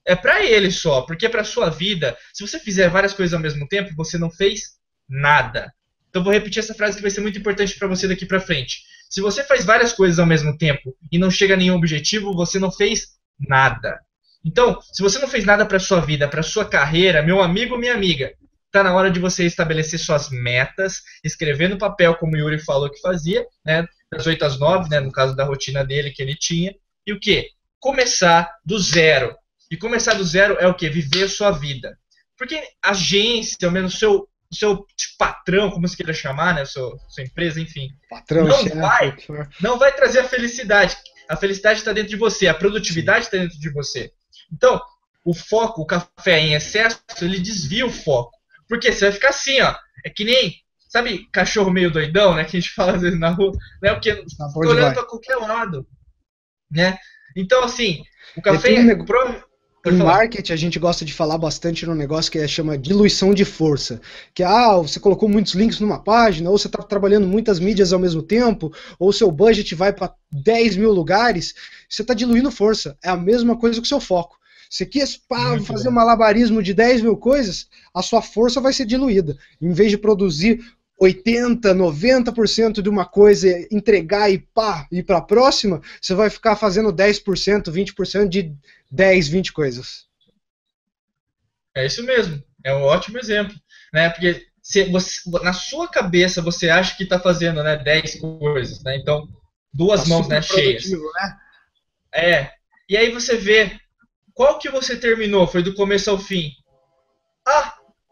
[SPEAKER 2] É para ele só, porque para sua vida, se você fizer várias coisas ao mesmo tempo, você não fez nada. Então vou repetir essa frase que vai ser muito importante para você daqui para frente. Se você faz várias coisas ao mesmo tempo e não chega a nenhum objetivo, você não fez nada. Então, se você não fez nada para sua vida, para sua carreira, meu amigo, minha amiga, tá na hora de você estabelecer suas metas, escrever no papel, como o Yuri falou que fazia, né, das 8 às 9, né, no caso da rotina dele que ele tinha, e o quê? Começar do zero. E começar do zero é o quê? Viver a sua vida. Porque agência, ou menos o seu patrão, como você queira chamar, né, sua empresa, enfim,
[SPEAKER 1] patrão,
[SPEAKER 2] não vai trazer a felicidade. A felicidade está dentro de você, a produtividade está dentro de você. Então, o foco, o café em excesso, ele desvia o foco. Porque você vai ficar assim, ó. É que nem, sabe, cachorro meio doidão, né? Que a gente fala às vezes na rua, né? Porque fica olhando para qualquer lado, né? Então, assim, o café
[SPEAKER 1] Em marketing, a gente gosta de falar bastante num negócio que chama diluição de força. Que você colocou muitos links numa página, ou você está trabalhando muitas mídias ao mesmo tempo, ou seu budget vai para 10 mil lugares, você está diluindo força. É a mesma coisa que o seu foco. Você quis fazer um malabarismo de 10 mil coisas, a sua força vai ser diluída. Em vez de produzir 80%, 90% de uma coisa, entregar e ir para a próxima, você vai ficar fazendo 10%, 20% de 10, 20 coisas.
[SPEAKER 2] É isso mesmo. É um ótimo exemplo. Né? Porque na sua cabeça você acha que está fazendo, né, 10 coisas. Né? Então, duas mãos, né, cheias. Né? E aí você vê qual que você terminou, foi do começo ao fim.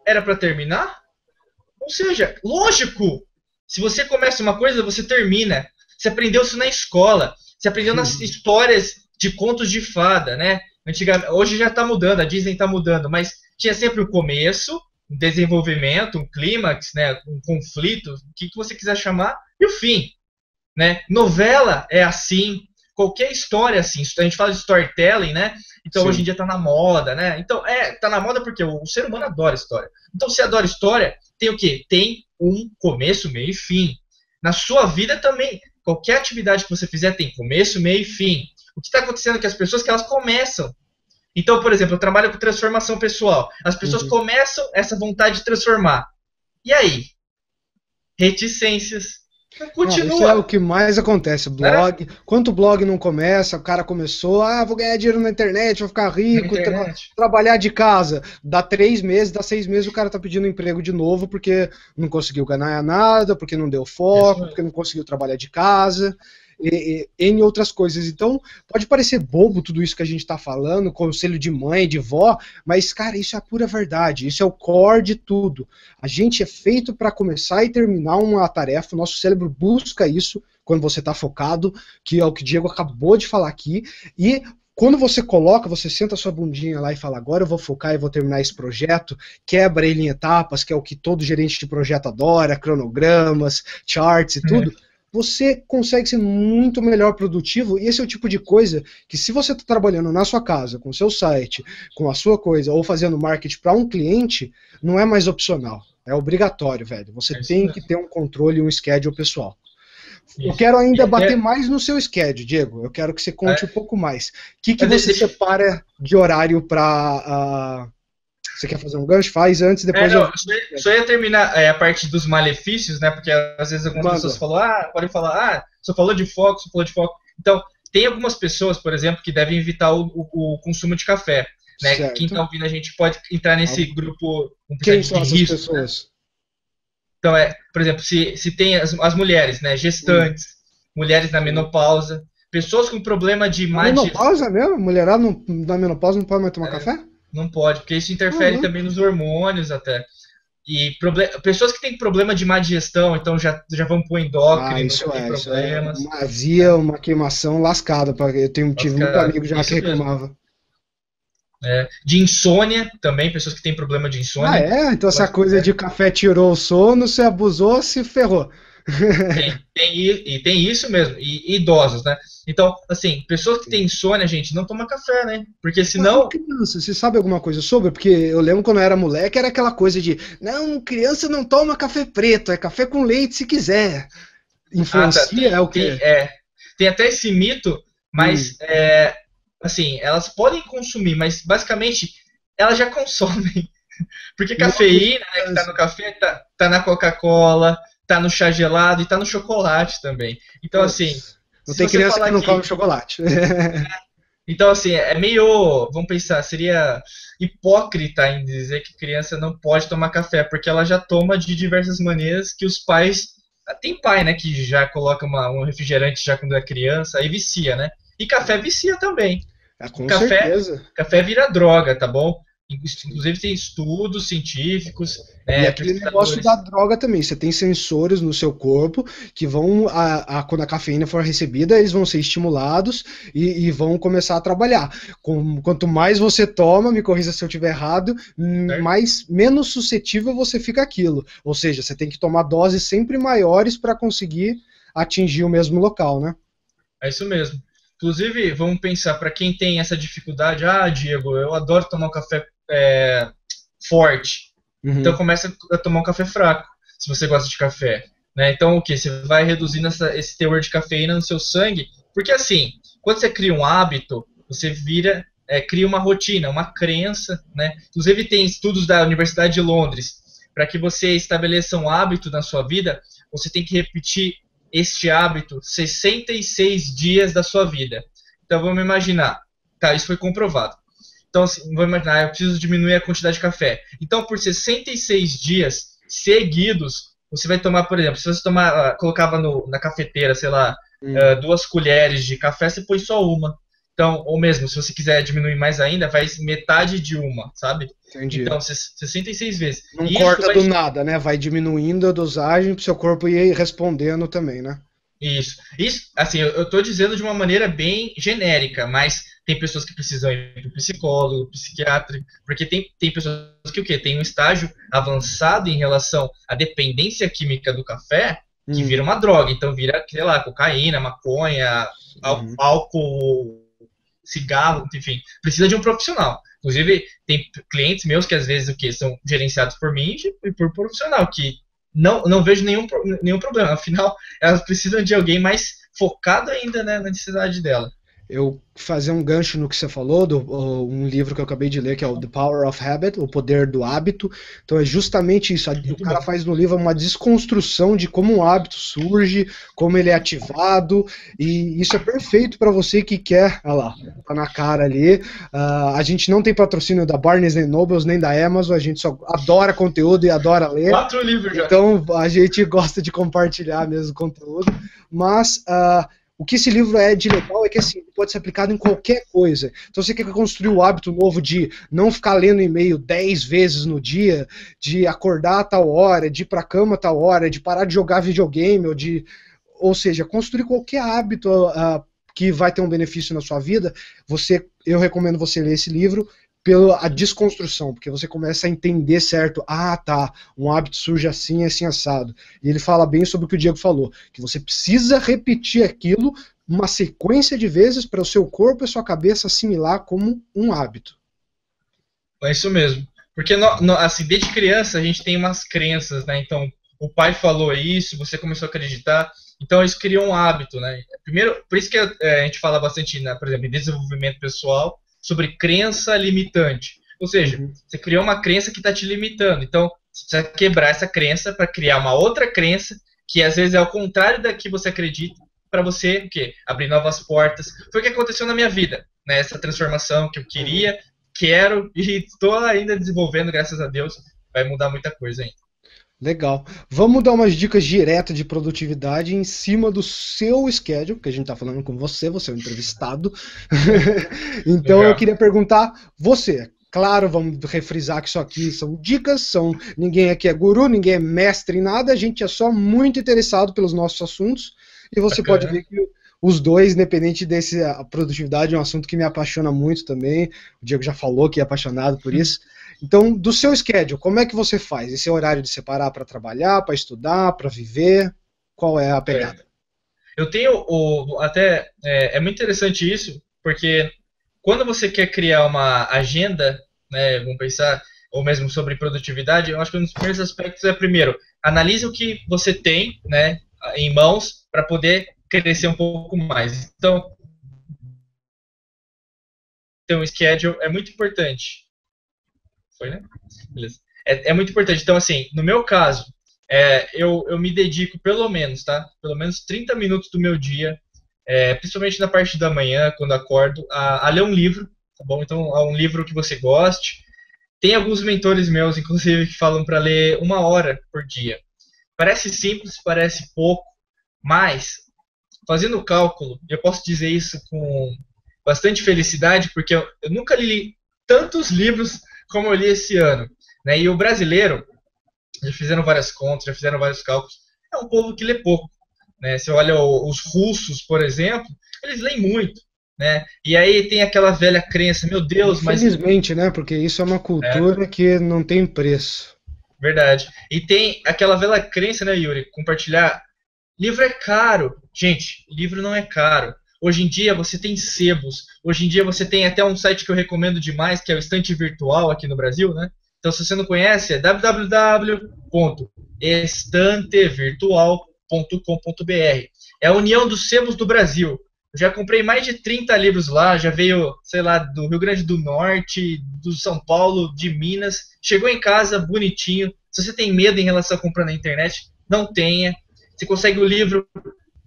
[SPEAKER 2] Era para terminar? Ou seja, lógico, se você começa uma coisa, você termina. Você aprendeu isso na escola, você aprendeu nas histórias de contos de fada, né? Hoje já está mudando, a Disney está mudando, mas tinha sempre o começo, um desenvolvimento, um clímax, né? Um conflito, o que você quiser chamar, e o fim. Né? Novela é assim, qualquer história é assim. A gente fala de storytelling, né? Então Sim. Hoje em dia está na moda, né? Então, tá na moda porque o ser humano adora história. Então, se adora história, tem o quê? Tem um começo, meio e fim. Na sua vida também, qualquer atividade que você fizer tem começo, meio e fim. O que está acontecendo é que as pessoas que elas começam. Então, por exemplo, eu trabalho com transformação pessoal. As pessoas começam essa vontade de transformar. E aí? Reticências. Continua.
[SPEAKER 1] Isso é o que mais acontece. Blog. Quanto blog não começa, o cara começou, vou ganhar dinheiro na internet, vou ficar rico, trabalhar de casa. Dá 3 meses, dá 6 meses, o cara tá pedindo emprego de novo porque não conseguiu ganhar nada, porque não deu foco, porque não conseguiu trabalhar de casa. E N outras coisas. Então, pode parecer bobo tudo isso que a gente está falando, conselho de mãe, de vó, mas, cara, isso é a pura verdade, isso é o core de tudo. A gente é feito para começar e terminar uma tarefa, o nosso cérebro busca isso quando você está focado, que é o que o Diego acabou de falar aqui, e quando você coloca, você senta a sua bundinha lá e fala, agora eu vou focar e vou terminar esse projeto, quebra ele em etapas, que é o que todo gerente de projeto adora, cronogramas, charts e tudo, você consegue ser muito melhor produtivo, e esse é o tipo de coisa que se você está trabalhando na sua casa, com o seu site, com a sua coisa, ou fazendo marketing para um cliente, não é mais opcional, é obrigatório, velho. Você tem que ter um controle e um schedule pessoal. Eu quero ainda bater mais no seu schedule, Diego, eu quero que você conte um pouco mais. O que você separa de horário para... Você quer fazer um gancho? Faz antes, depois
[SPEAKER 2] só ia terminar a parte dos malefícios, né? Porque às vezes algumas pessoas falam, podem falar, só falou de foco, só falou de foco. Então, tem algumas pessoas, por exemplo, que devem evitar o consumo de café. Né? Quem está ouvindo a gente pode entrar nesse grupo
[SPEAKER 1] Quem são essas pessoas?
[SPEAKER 2] Né? Então, por exemplo, se tem as mulheres, né? Gestantes, mulheres na menopausa, pessoas com problema de
[SPEAKER 1] menopausa mesmo? Mulherada na menopausa não pode mais tomar café?
[SPEAKER 2] Não pode, porque isso interfere também nos hormônios até. E pessoas que têm problema de má digestão, então já vão pro endócrino,
[SPEAKER 1] Isso
[SPEAKER 2] tem
[SPEAKER 1] isso é
[SPEAKER 2] problemas.
[SPEAKER 1] uma azia, uma queimação lascada. Tive muito amigo já que reclamava.
[SPEAKER 2] De insônia também, pessoas que têm problema de insônia.
[SPEAKER 1] Então essa coisa de café tirou o sono, você abusou, se ferrou.
[SPEAKER 2] Tem isso mesmo, e idosos, né? Então, assim, pessoas que têm insônia, gente, não toma café, né? Porque senão...
[SPEAKER 1] Criança, você sabe alguma coisa sobre? Porque eu lembro quando eu era moleque, era aquela coisa de não, criança não toma café preto, é café com leite se quiser. Influencia, é o quê?
[SPEAKER 2] Tem até esse mito, mas, assim, elas podem consumir, mas basicamente elas já consomem. Porque cafeína, né, que tá no café, tá na Coca-Cola, tá no chá gelado e tá no chocolate também. Então, assim...
[SPEAKER 1] Não tem criança que não come chocolate.
[SPEAKER 2] Então, assim, é meio... Vamos pensar, seria hipócrita em dizer que criança não pode tomar café, porque ela já toma de diversas maneiras que os pais... Tem pai, né, que já coloca um refrigerante já quando é criança, aí vicia, né? E café vicia também.
[SPEAKER 1] Com certeza.
[SPEAKER 2] Café vira droga, tá bom? Inclusive tem estudos científicos.
[SPEAKER 1] E aquele negócio da droga também. Você tem sensores no seu corpo que vão, quando a cafeína for recebida, eles vão ser estimulados e vão começar a trabalhar. Quanto mais você toma, me corrija se eu estiver errado, menos suscetível você fica àquilo. Ou seja, você tem que tomar doses sempre maiores para conseguir atingir o mesmo local, né?
[SPEAKER 2] É isso mesmo. Inclusive, vamos pensar, para quem tem essa dificuldade, Diego, eu adoro tomar um café forte. Então começa a tomar um café fraco, se você gosta de café. Né? Então o que? Você vai reduzindo esse teor de cafeína no seu sangue, porque assim, quando você cria um hábito, você cria uma rotina, uma crença. Né? Inclusive tem estudos da Universidade de Londres, para que você estabeleça um hábito na sua vida, você tem que repetir este hábito 66 dias da sua vida. Então vamos imaginar, isso foi comprovado. Então, assim, vamos imaginar, eu preciso diminuir a quantidade de café. Então, por 66 dias seguidos, você vai tomar, por exemplo, se você colocava na cafeteira, sei lá, 2 colheres de café, você põe só uma. Então, ou mesmo, se você quiser diminuir mais ainda, vai metade de uma, sabe?
[SPEAKER 1] Entendi.
[SPEAKER 2] Então, 66 vezes.
[SPEAKER 1] Não corta do nada, né? Vai diminuindo a dosagem para o seu corpo ir respondendo também, né?
[SPEAKER 2] Isso, assim, eu tô dizendo de uma maneira bem genérica, mas tem pessoas que precisam ir para o psicólogo, psiquiatra, porque tem pessoas que o quê? Tem um estágio avançado em relação à dependência química do café, que vira uma droga, então vira, sei lá, cocaína, maconha, álcool, cigarro, enfim, precisa de um profissional. Inclusive, tem clientes meus que às vezes são gerenciados por mim e por profissional, que não vejo nenhum problema. Afinal, elas precisam de alguém mais focado ainda, né, na necessidade dela.
[SPEAKER 1] Eu fazer um gancho no que você falou, um livro que eu acabei de ler, que é o The Power of Habit, o Poder do Hábito. Então é justamente isso. O cara faz no livro uma desconstrução de como um hábito surge, como ele é ativado, e isso é perfeito para você que quer, olha lá, tá na cara ali. A gente não tem patrocínio da Barnes & Noble, nem da Amazon, a gente só adora conteúdo e adora ler.
[SPEAKER 2] 4 livros já.
[SPEAKER 1] Então a gente gosta de compartilhar mesmo conteúdo, mas... o que esse livro é de legal é que assim, pode ser aplicado em qualquer coisa. Então você quer construir o hábito novo de não ficar lendo e-mail 10 vezes no dia, de acordar a tal hora, de ir pra cama a tal hora, de parar de jogar videogame, ou seja, construir qualquer hábito que vai ter um benefício na sua vida, eu recomendo você ler esse livro pela desconstrução, porque você começa a entender certo, um hábito surge assim assado. E ele fala bem sobre o que o Diego falou, que você precisa repetir aquilo uma sequência de vezes para o seu corpo e a sua cabeça assimilar como um hábito.
[SPEAKER 2] É isso mesmo. Porque, assim, desde criança a gente tem umas crenças, né? Então, o pai falou isso, você começou a acreditar, então isso cria um hábito, né? Primeiro, por isso que a gente fala bastante, né, por exemplo, em desenvolvimento pessoal, sobre crença limitante. Ou seja, você criou uma crença que está te limitando. Então, você precisa quebrar essa crença para criar uma outra crença, que às vezes é ao contrário da que você acredita, para você o quê? Abrir novas portas. Foi o que aconteceu na minha vida, né? Essa transformação que eu quero e estou ainda desenvolvendo, graças a Deus. Vai mudar muita coisa ainda.
[SPEAKER 1] Legal. Vamos dar umas dicas diretas de produtividade em cima do seu schedule, que a gente está falando com você é o entrevistado. Então legal. Eu queria perguntar, você, Claro, vamos refrisar que isso aqui são dicas, ninguém aqui é guru, ninguém é mestre em nada, a gente é só muito interessado pelos nossos assuntos, e você pode ver que os dois, independente a produtividade, é um assunto que me apaixona muito também, o Diego já falou que é apaixonado por isso. Então, do seu schedule, como é que você faz? Esse horário de separar para trabalhar, para estudar, para viver, qual é a pegada?
[SPEAKER 2] Eu tenho é muito interessante isso, porque quando você quer criar uma agenda, né, vamos pensar, ou mesmo sobre produtividade, eu acho que um dos primeiros aspectos é, primeiro, analise o que você tem, né, em mãos para poder crescer um pouco mais. Então, o schedule é muito importante. Foi, né? Beleza. É muito importante. Então, assim, no meu caso, eu me dedico pelo menos 30 minutos do meu dia, principalmente na parte da manhã, quando acordo, a ler um livro, tá bom? Então, um livro que você goste. Tem alguns mentores meus, inclusive, que falam para ler 1 hora por dia. Parece simples, parece pouco, mas, fazendo o cálculo, eu posso dizer isso com bastante felicidade, porque eu nunca li tantos livros como eu li esse ano, né? E o brasileiro, já fizeram várias contas, já fizeram vários cálculos, é um povo que lê pouco, né? Você olha os russos, por exemplo, eles leem muito, né? E aí tem aquela velha crença, meu Deus, mas...
[SPEAKER 1] Infelizmente, né? Porque isso é uma cultura que não tem preço.
[SPEAKER 2] Verdade. E tem aquela velha crença, né, Yuri? Compartilhar, livro é caro. Gente, livro não é caro. Hoje em dia você tem sebos, hoje em dia você tem até um site que eu recomendo demais, que é o Estante Virtual aqui no Brasil, né? Então, se você não conhece, é www.estantevirtual.com.br. É a união dos sebos do Brasil. Eu já comprei mais de 30 livros lá, já veio, sei lá, do Rio Grande do Norte, do São Paulo, de Minas. Chegou em casa bonitinho. Se você tem medo em relação a comprar na internet, não tenha. Você consegue o livro,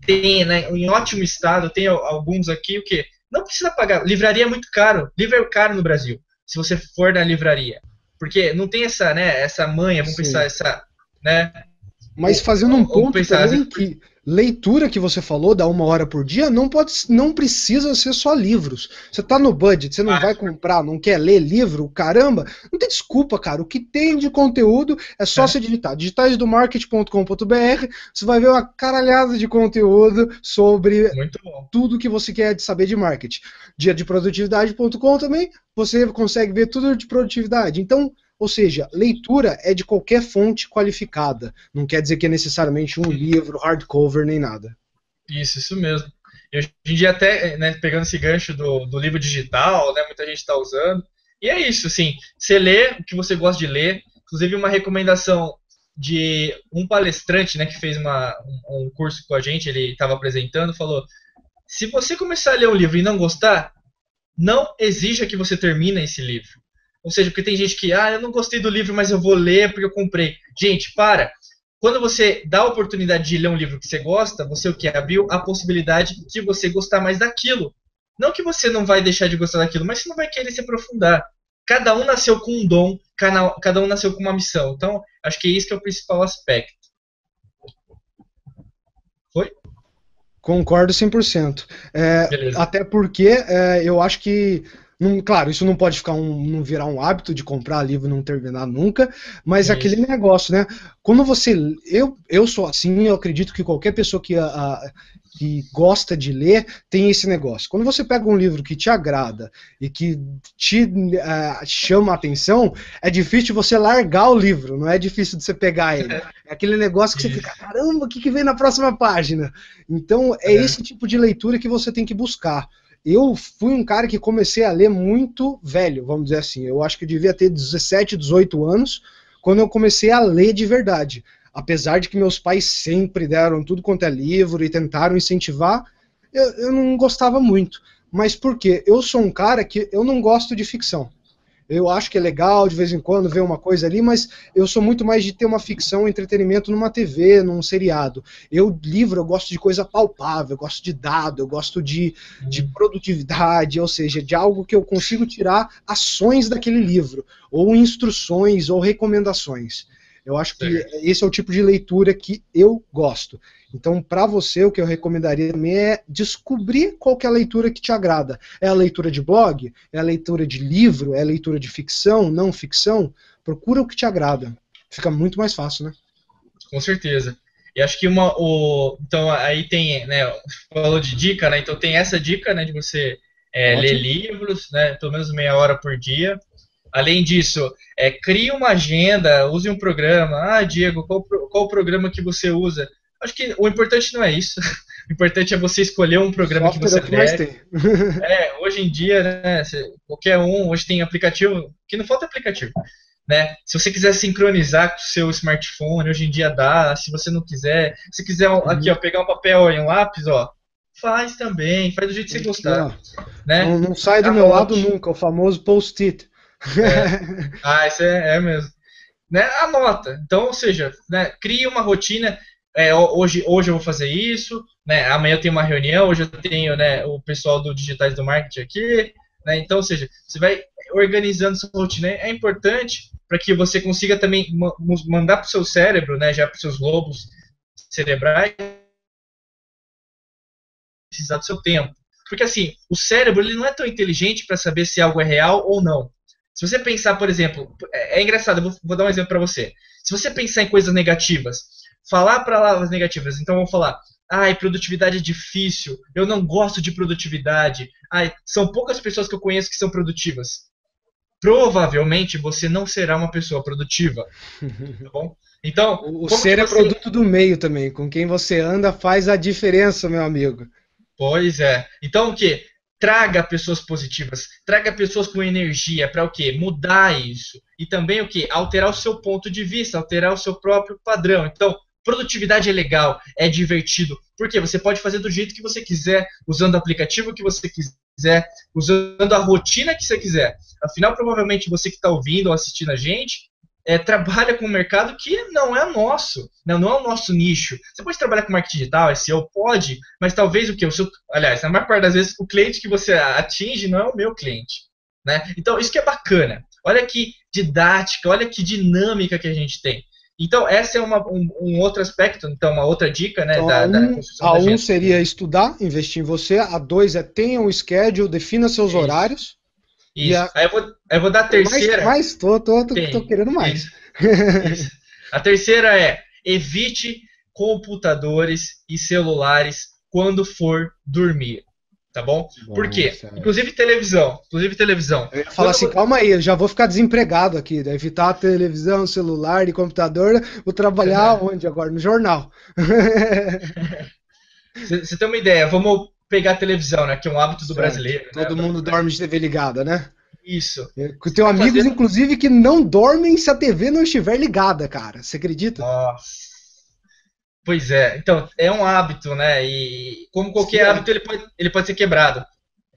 [SPEAKER 2] tem, né, em ótimo estado, tem alguns aqui, o quê? Não precisa pagar. Livraria é muito caro. Livro é caro no Brasil, se você for na livraria. Porque não tem essa, né, essa manha, vamos pensar, essa, né?
[SPEAKER 1] Mas fazendo um ponto também que leitura que você falou, da 1 hora por dia, não precisa ser só livros. Você tá no budget, você não vai comprar, não quer ler livro, caramba, não tem desculpa, cara. O que tem de conteúdo é só você digitar digitaisdomarket.com.br, você vai ver uma caralhada de conteúdo sobre tudo que você quer saber de marketing. Diadeprodutividade.com também, você consegue ver tudo de produtividade. Então, ou seja, leitura é de qualquer fonte qualificada. Não quer dizer que é necessariamente um livro, hardcover, nem nada.
[SPEAKER 2] Isso mesmo. E hoje em dia até, né, pegando esse gancho do livro digital, né, muita gente está usando. E é isso, assim, você lê o que você gosta de ler. Inclusive uma recomendação de um palestrante, né, que fez um curso com a gente, ele estava apresentando, falou, se você começar a ler um livro e não gostar, não exija que você termine esse livro. Ou seja, porque tem gente que, eu não gostei do livro, mas eu vou ler porque eu comprei. Gente, para. Quando você dá a oportunidade de ler um livro que você gosta, você o que? Abriu a possibilidade de você gostar mais daquilo. Não que você não vai deixar de gostar daquilo, mas você não vai querer se aprofundar. Cada um nasceu com um dom, cada um nasceu com uma missão. Então, acho que isso que é o principal aspecto. Foi?
[SPEAKER 1] Concordo 100%. Até porque eu acho que claro, isso não pode não virar um hábito de comprar livro e não terminar nunca, mas aquele negócio, né? Quando você... Eu sou assim, eu acredito que qualquer pessoa que gosta de ler tem esse negócio. Quando você pega um livro que te agrada e que te chama a atenção, é difícil você largar o livro, não é difícil de você pegar ele. É aquele negócio que você fica, caramba, o que vem na próxima página? Então, é esse tipo de leitura que você tem que buscar. Eu fui um cara que comecei a ler muito velho, vamos dizer assim. Eu acho que eu devia ter 17, 18 anos quando eu comecei a ler de verdade. Apesar de que meus pais sempre deram tudo quanto é livro e tentaram incentivar, eu não gostava muito. Mas por quê? Eu sou um cara que eu não gosto de ficção. Eu acho que é legal de vez em quando ver uma coisa ali, mas eu sou muito mais de ter uma ficção, um entretenimento numa TV, num seriado. Eu gosto de coisa palpável, eu gosto de dado, eu gosto de produtividade, ou seja, de algo que eu consigo tirar ações daquele livro, ou instruções, ou recomendações. Eu acho que esse é o tipo de leitura que eu gosto. Então, para você, o que eu recomendaria também é descobrir qual que é a leitura que te agrada. É a leitura de blog? É a leitura de livro? É a leitura de ficção, não ficção? Procura o que te agrada. Fica muito mais fácil, né?
[SPEAKER 2] Com certeza. E acho que então aí tem, né, falou de dica, né? Então tem essa dica, né, de você ler livros, né, pelo menos meia hora por dia. Além disso, crie uma agenda, use um programa. Ah, Diego, qual o programa que você usa? Acho que o importante não é isso. O importante é você escolher um programa que você deve. Hoje em dia, né, qualquer um, hoje tem aplicativo, que não falta aplicativo. Né? Se você quiser sincronizar com o seu smartphone, hoje em dia dá. Se você não quiser, se quiser aqui, ó, pegar um papel e um lápis, ó, faz também, faz do jeito que você gostar. Né?
[SPEAKER 1] Não sai do meu lado nunca, o famoso post-it.
[SPEAKER 2] Isso é mesmo. Né? Anota. Então, ou seja, né, crie uma rotina. Hoje eu vou fazer isso, né? Amanhã eu tenho uma reunião, hoje eu tenho, né, o pessoal do Digitais do Marketing aqui. Né? Então, ou seja, você vai organizando sua rotina. É importante para que você consiga também mandar para o seu cérebro, né, já para os seus lobos cerebrais, precisar do seu tempo. Porque assim, o cérebro ele não é tão inteligente para saber se algo é real ou não. Se você pensar, por exemplo, é engraçado, eu vou dar um exemplo para você. Se você pensar em coisas negativas, falar palavras negativas, então vamos falar, produtividade é difícil, eu não gosto de produtividade, são poucas pessoas que eu conheço que são produtivas. Provavelmente você não será uma pessoa produtiva, tá bom? Então,
[SPEAKER 1] o ser é produto do meio também, com quem você anda faz a diferença, meu amigo.
[SPEAKER 2] Pois é. Então o quê? Traga pessoas positivas, traga pessoas com energia para o quê? Mudar isso. E também o quê? Alterar o seu ponto de vista, alterar o seu próprio padrão. Então, produtividade é legal, é divertido, porque você pode fazer do jeito que você quiser, usando o aplicativo que você quiser, usando a rotina que você quiser. Afinal, provavelmente você que está ouvindo ou assistindo a gente, trabalha com um mercado que não é nosso, não é o nosso nicho. Você pode trabalhar com marketing digital, SEO? Pode, mas talvez o quê? Aliás, na maior parte das vezes, o cliente que você atinge não é o meu cliente. Né? Então, isso que é bacana. Olha que didática, olha que dinâmica que a gente tem. Então, essa é um outro aspecto, então, uma outra dica, né,
[SPEAKER 1] então,
[SPEAKER 2] da construção da agenda.
[SPEAKER 1] A 1 seria estudar, investir em você. A 2 é tenha um schedule, defina seus horários.
[SPEAKER 2] Isso. Aí eu vou dar a terceira.
[SPEAKER 1] Mas tô querendo mais.
[SPEAKER 2] Isso. A terceira é evite computadores e celulares quando for dormir. Tá bom? Por quê? Inclusive televisão.
[SPEAKER 1] Eu ia falar assim, calma aí, eu já vou ficar desempregado aqui. Evitar a televisão, celular e computador. Vou trabalhar onde agora? No jornal.
[SPEAKER 2] Você tem uma ideia, vamos pegar a televisão, né? Que é um hábito do brasileiro.
[SPEAKER 1] Todo mundo dorme de TV ligada, né?
[SPEAKER 2] Isso.
[SPEAKER 1] Eu tenho amigos, inclusive, que não dormem se a TV não estiver ligada, cara. Você acredita?
[SPEAKER 2] Nossa. Pois é, então, é um hábito, né, e como qualquer hábito, ele pode ser quebrado,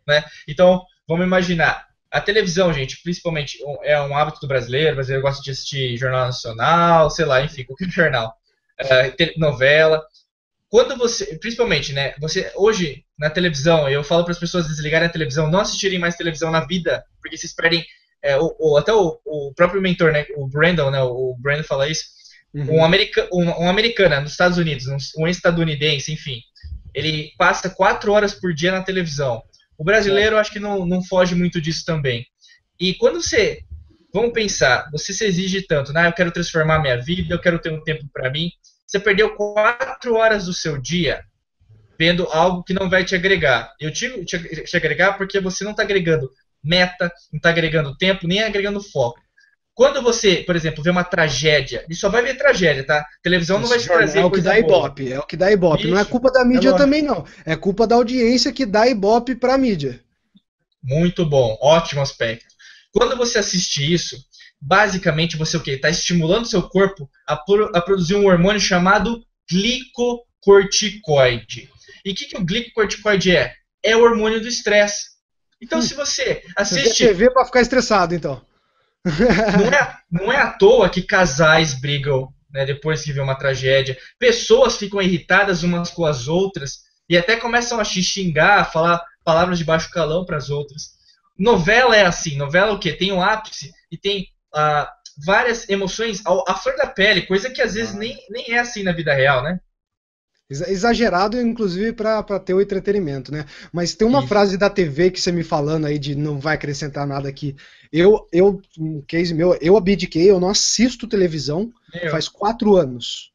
[SPEAKER 2] né, então, vamos imaginar, a televisão, gente, principalmente, é um hábito do brasileiro, o brasileiro gosta de assistir Jornal Nacional, sei lá, enfim, qualquer jornal, novela, quando você, principalmente, né, você, hoje, na televisão, eu falo para as pessoas desligarem a televisão, não assistirem mais televisão na vida, porque vocês perdem, até o próprio mentor, né, o Brandon fala isso. Um americano nos Estados Unidos, um estadunidense, enfim, ele passa 4 horas por dia na televisão. O brasileiro acho que não foge muito disso também. E quando vamos pensar, você se exige tanto, né? Eu quero transformar minha vida, eu quero ter um tempo para mim. Você perdeu 4 horas do seu dia vendo algo que não vai te agregar. Eu digo te agregar porque você não está agregando meta, não está agregando tempo, nem agregando foco. Quando você, por exemplo, vê uma tragédia, e só vai ver tragédia, tá? A televisão não vai te trazer
[SPEAKER 1] é o que dá ibope, é o que dá ibope. Não é culpa da mídia também, não. É culpa da audiência que dá ibope pra mídia.
[SPEAKER 2] Muito bom, ótimo aspecto. Quando você assiste isso, basicamente você o quê? Está estimulando seu corpo a produzir um hormônio chamado glicocorticoide. E o que o glicocorticoide é? É o hormônio do estresse. Então, se você assiste...
[SPEAKER 1] Você vê TV pra ficar estressado, então.
[SPEAKER 2] Não é à toa que casais brigam, né, depois que vê uma tragédia. Pessoas ficam irritadas umas com as outras e até começam a xingar, a falar palavras de baixo calão para as outras. Novela é assim. Novela é o quê? Tem o ápice e tem várias emoções à flor da pele, coisa que às vezes nem é assim na vida real, né?
[SPEAKER 1] Exagerado, inclusive, para ter o entretenimento, né? Mas tem uma frase da TV que você me falando aí de não vai acrescentar nada aqui. Um case meu, eu abdiquei, eu não assisto televisão faz 4 anos.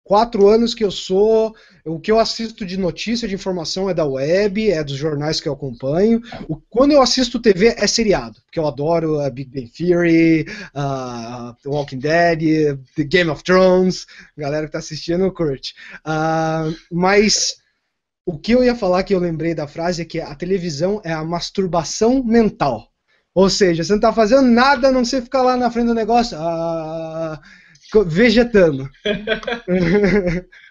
[SPEAKER 1] 4 anos que o que eu assisto de notícia, de informação é da web, é dos jornais que eu acompanho. Quando eu assisto TV é seriado, porque eu adoro Big Bang Theory, The Walking Dead, The Game of Thrones, galera que tá assistindo curte. Mas o que eu ia falar que eu lembrei da frase é que a televisão é a masturbação mental. Ou seja, você não tá fazendo nada a não ser ficar lá na frente do negócio vegetando.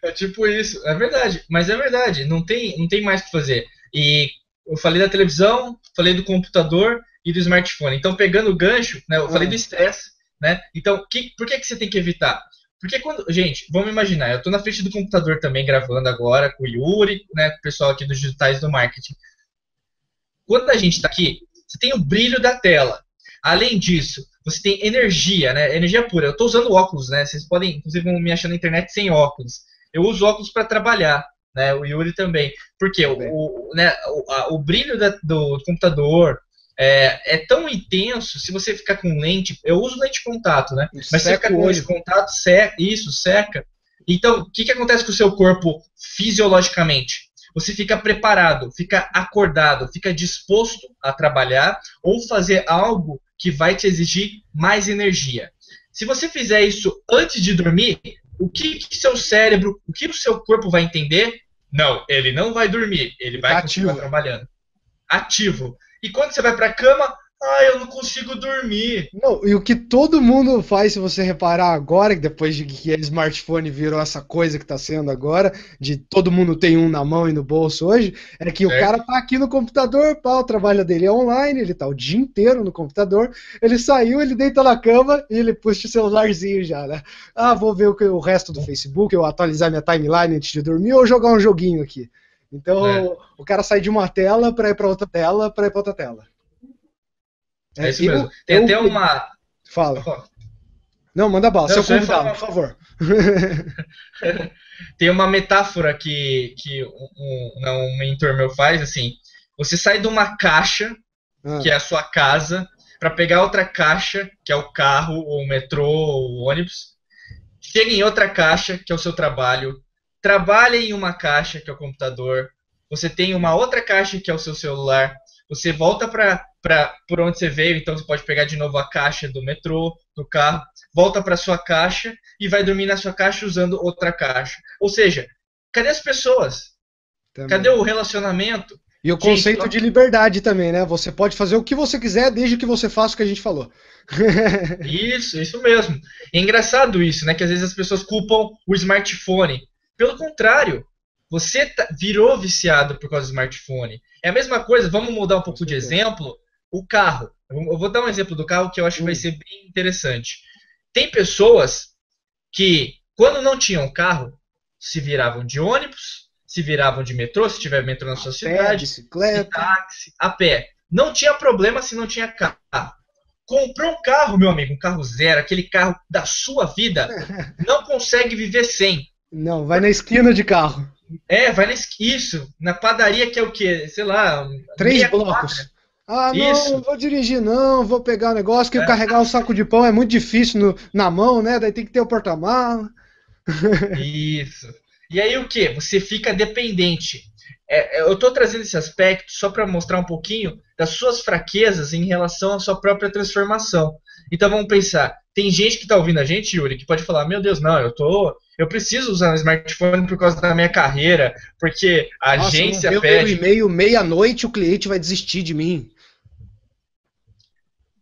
[SPEAKER 2] É tipo isso, é verdade, mas é verdade, não tem mais o que fazer. E eu falei da televisão, falei do computador e do smartphone. Então, pegando o gancho, né, eu falei do estresse, né? Então, por que você tem que evitar? Porque gente, vamos imaginar, eu estou na frente do computador também gravando agora com o Yuri, né, com o pessoal aqui dos digitais do marketing. Quando a gente está aqui, você tem o brilho da tela. Além disso, você tem energia, né? Energia pura. Eu estou usando óculos, né? Vocês podem, inclusive, me achar na internet sem óculos. Eu uso óculos para trabalhar, né? O Yuri também. Porque o brilho do computador é tão intenso, se você ficar com lente... Eu uso lente de contato, né? Mas se você ficar com lente de contato, seca. Então, o que acontece com o seu corpo fisiologicamente? Você fica preparado, fica acordado, fica disposto a trabalhar ou fazer algo que vai te exigir mais energia. Se você fizer isso antes de dormir, o que seu cérebro, o que o seu corpo vai entender? Não, ele não vai dormir, ele vai continuar trabalhando. Ativo. E quando você vai para a cama, eu não consigo dormir.
[SPEAKER 1] Não, e o que todo mundo faz, se você reparar agora, depois de que o smartphone virou essa coisa que está sendo agora, de todo mundo tem um na mão e no bolso hoje, é que o cara tá aqui no computador, o trabalho dele é online, ele tá o dia inteiro no computador, ele saiu, ele deita na cama e ele puxa o celularzinho já, né? Vou ver o resto do Facebook, eu atualizar minha timeline antes de dormir ou jogar um joguinho aqui. Então, o cara sai de uma tela para ir para outra tela, para ir para outra tela.
[SPEAKER 2] É isso mesmo. Tem até uma...
[SPEAKER 1] Fala. Não, manda bala. Seu convidado, por favor.
[SPEAKER 2] Tem uma metáfora que um mentor meu faz, assim. Você sai de uma caixa, que é a sua casa, para pegar outra caixa, que é o carro, ou o metrô, ou o ônibus. Chega em outra caixa, que é o seu trabalho. Trabalha em uma caixa, que é o computador. Você tem uma outra caixa, que é o seu celular. Você volta por onde você veio, então você pode pegar de novo a caixa do metrô, do carro, volta para sua caixa e vai dormir na sua caixa usando outra caixa. Ou seja, cadê as pessoas? Também. Cadê o relacionamento?
[SPEAKER 1] E o conceito de liberdade também, né? Você pode fazer o que você quiser, desde que você faça o que a gente falou.
[SPEAKER 2] Isso mesmo. É engraçado isso, né? Que às vezes as pessoas culpam o smartphone. Pelo contrário, você virou viciado por causa do smartphone. É a mesma coisa, vamos mudar um pouco de exemplo. O carro. Eu vou dar um exemplo do carro que eu acho que vai ser bem interessante. Tem pessoas que, quando não tinham carro, se viravam de ônibus, se viravam de metrô, se tiver metrô na sua cidade,
[SPEAKER 1] bicicleta,
[SPEAKER 2] de táxi, a pé. Não tinha problema se não tinha carro. Comprou um carro, meu amigo, um carro zero, aquele carro da sua vida, não consegue viver sem.
[SPEAKER 1] Não, vai na esquina de carro.
[SPEAKER 2] Vai na padaria, que é o quê? Sei lá...
[SPEAKER 1] 3 blocos. Não vou dirigir não, vou pegar o negócio, que carregar um saco de pão é muito difícil na mão, né? Daí tem que ter o porta-mala.
[SPEAKER 2] Isso. E aí o que? Você fica dependente. Eu estou trazendo esse aspecto só para mostrar um pouquinho das suas fraquezas em relação à sua própria transformação. Então vamos pensar, tem gente que está ouvindo a gente, Yuri, que pode falar, meu Deus, não, eu preciso usar um smartphone por causa da minha carreira, porque a agência pede...
[SPEAKER 1] Eu e-mail meia-noite, o cliente vai desistir de mim.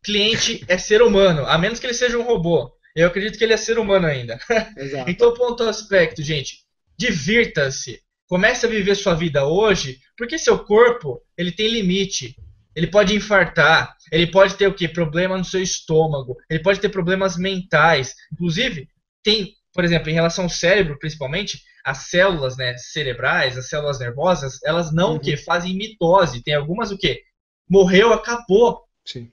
[SPEAKER 2] Cliente é ser humano, a menos que ele seja um robô. Eu acredito que ele é ser humano ainda.
[SPEAKER 1] Exato.
[SPEAKER 2] Então, ponto aspecto, gente. Divirta-se. Comece a viver sua vida hoje, porque seu corpo, ele tem limite. Ele pode infartar, ele pode ter o quê? Problema no seu estômago, ele pode ter problemas mentais. Inclusive, tem, por exemplo, em relação ao cérebro, principalmente, as células, né, cerebrais, as células nervosas, elas não o quê? Fazem mitose. Tem algumas o quê? Morreu, acabou.
[SPEAKER 1] Sim.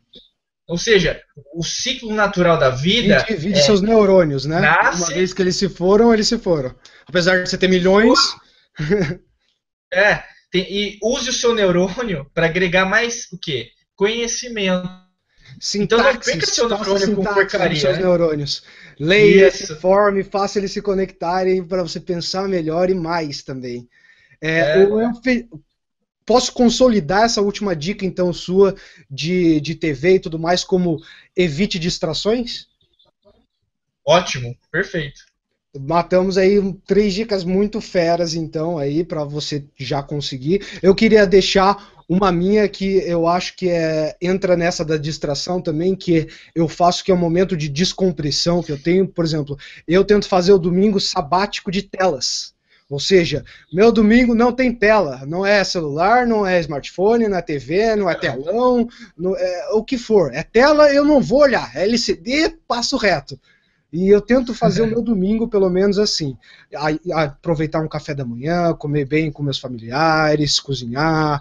[SPEAKER 2] Ou seja, o ciclo natural da vida...
[SPEAKER 1] Divide seus neurônios, né?
[SPEAKER 2] Nasce...
[SPEAKER 1] Uma vez que eles se foram, eles se foram. Apesar de você ter milhões...
[SPEAKER 2] e use o seu neurônio para agregar mais o quê? Conhecimento.
[SPEAKER 1] Sintaxis,
[SPEAKER 2] então não perca seu neurônio com porcaria,
[SPEAKER 1] seus neurônios. Leia, se informe, faça eles se conectarem para você pensar melhor e mais também. Posso consolidar essa última dica, então, sua de TV e tudo mais, como evite distrações?
[SPEAKER 2] Ótimo, perfeito.
[SPEAKER 1] Matamos aí 3 dicas muito feras, então, aí, para você já conseguir. Eu queria deixar uma minha que eu acho que entra nessa da distração também, que eu faço, que é um momento de descompressão que eu tenho. Por exemplo, eu tento fazer o domingo sabático de telas. Ou seja, meu domingo não tem tela, não é celular, não é smartphone, não é TV, não é telão, não é o que for. É tela, eu não vou olhar, é LCD, passo reto. E eu tento fazer o meu domingo, pelo menos assim, aproveitar um café da manhã, comer bem com meus familiares, cozinhar,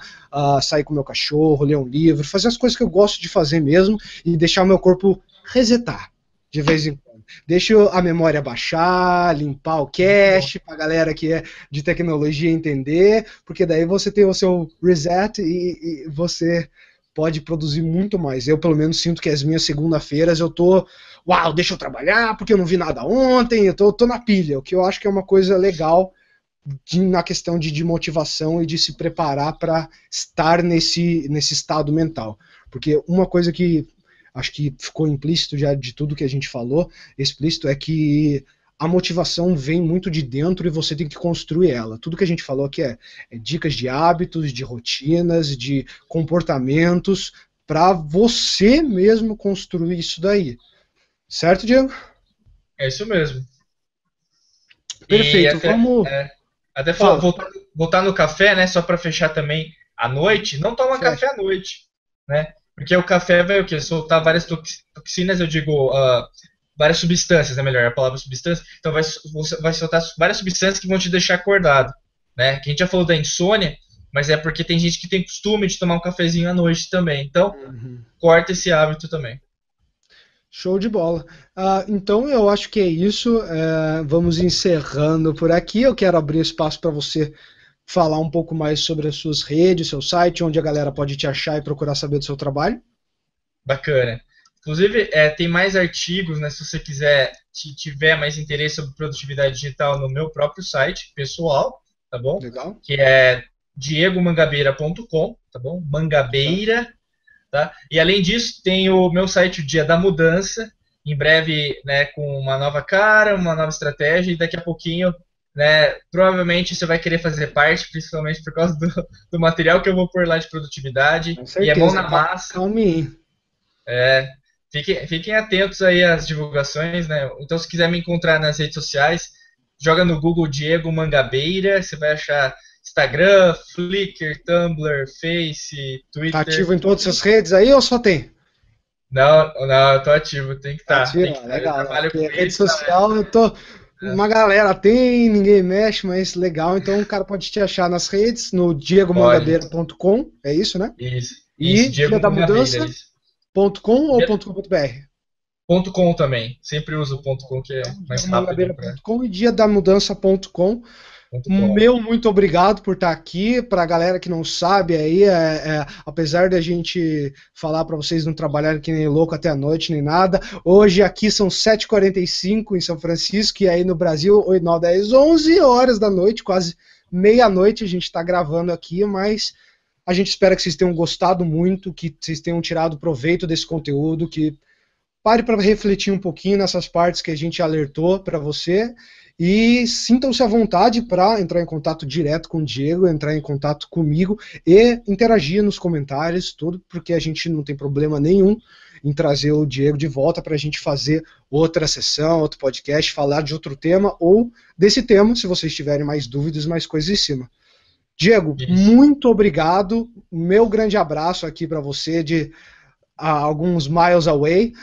[SPEAKER 1] sair com meu cachorro, ler um livro, fazer as coisas que eu gosto de fazer mesmo e deixar o meu corpo resetar de vez em quando. Deixa a memória baixar, limpar o cache, para a galera que é de tecnologia entender, porque daí você tem o seu reset e você pode produzir muito mais. Eu, pelo menos, sinto que as minhas segunda-feiras eu tô, deixa eu trabalhar, porque eu não vi nada ontem, eu tô na pilha, o que eu acho que é uma coisa legal na questão de motivação e de se preparar para estar nesse estado mental. Porque uma coisa que acho que ficou implícito já de tudo que a gente falou, explícito, é que a motivação vem muito de dentro e você tem que construir ela. Tudo que a gente falou aqui é dicas de hábitos, de rotinas, de comportamentos, para você mesmo construir isso daí. Certo, Diego?
[SPEAKER 2] É isso mesmo.
[SPEAKER 1] Perfeito.
[SPEAKER 2] Até voltar no café, né? Só para fechar também, à noite, não toma café à noite, né? Porque o café vai o quê? Soltar várias toxinas, eu digo... várias substâncias, é melhor a palavra substância, então vai soltar várias substâncias que vão te deixar acordado, né? Que a gente já falou da insônia, mas é porque tem gente que tem costume de tomar um cafezinho à noite também, então corta esse hábito também.
[SPEAKER 1] Show de bola. Então eu acho que é isso, vamos encerrando por aqui. Eu quero abrir espaço para você falar um pouco mais sobre as suas redes, seu site, onde a galera pode te achar e procurar saber do seu trabalho.
[SPEAKER 2] Bacana. Inclusive, tem mais artigos, né, se você quiser, tiver mais interesse sobre produtividade digital no meu próprio site pessoal, tá bom?
[SPEAKER 1] Legal.
[SPEAKER 2] Que é diegomangabeira.com, tá bom? Mangabeira, tá? E além disso, tem o meu site, o Dia da Mudança, em breve, né, com uma nova cara, uma nova estratégia, e daqui a pouquinho, né, provavelmente você vai querer fazer parte, principalmente por causa do material que eu vou pôr lá de produtividade.
[SPEAKER 1] Com certeza.
[SPEAKER 2] E é mão na massa.
[SPEAKER 1] Calminho.
[SPEAKER 2] Fiquem atentos aí às divulgações, né? Então, se quiser me encontrar nas redes sociais, joga no Google Diego Mangabeira, você vai achar Instagram, Flickr, Tumblr, Face, Twitter.
[SPEAKER 1] Tá ativo em todas as redes aí ou só tem?
[SPEAKER 2] Não, eu tô ativo, tem que estar.
[SPEAKER 1] Legal. Rede social, eu tô... Uma galera tem, ninguém mexe, mas legal. Então o cara pode te achar nas redes, no diegomangabeira.com, é isso, né?
[SPEAKER 2] Isso.
[SPEAKER 1] E Dia da Mudança... .com ou .com.br?
[SPEAKER 2] .com também. Sempre uso o .com, que é mais rápido.
[SPEAKER 1] .com e diadamudança.com. Meu muito obrigado por estar aqui. Para a galera que não sabe aí, apesar da gente falar para vocês não trabalharem que nem louco até a noite nem nada, hoje aqui são 7h45 em São Francisco e aí no Brasil 8, 9, 10, 11 horas da noite, quase meia-noite a gente está gravando aqui, mas a gente espera que vocês tenham gostado muito, que vocês tenham tirado proveito desse conteúdo, que pare para refletir um pouquinho nessas partes que a gente alertou para você e sintam-se à vontade para entrar em contato direto com o Diego, entrar em contato comigo e interagir nos comentários, tudo, porque a gente não tem problema nenhum em trazer o Diego de volta para a gente fazer outra sessão, outro podcast, falar de outro tema ou desse tema, se vocês tiverem mais dúvidas, mais coisas em cima. Diego, muito obrigado. Meu grande abraço aqui para você de alguns miles away,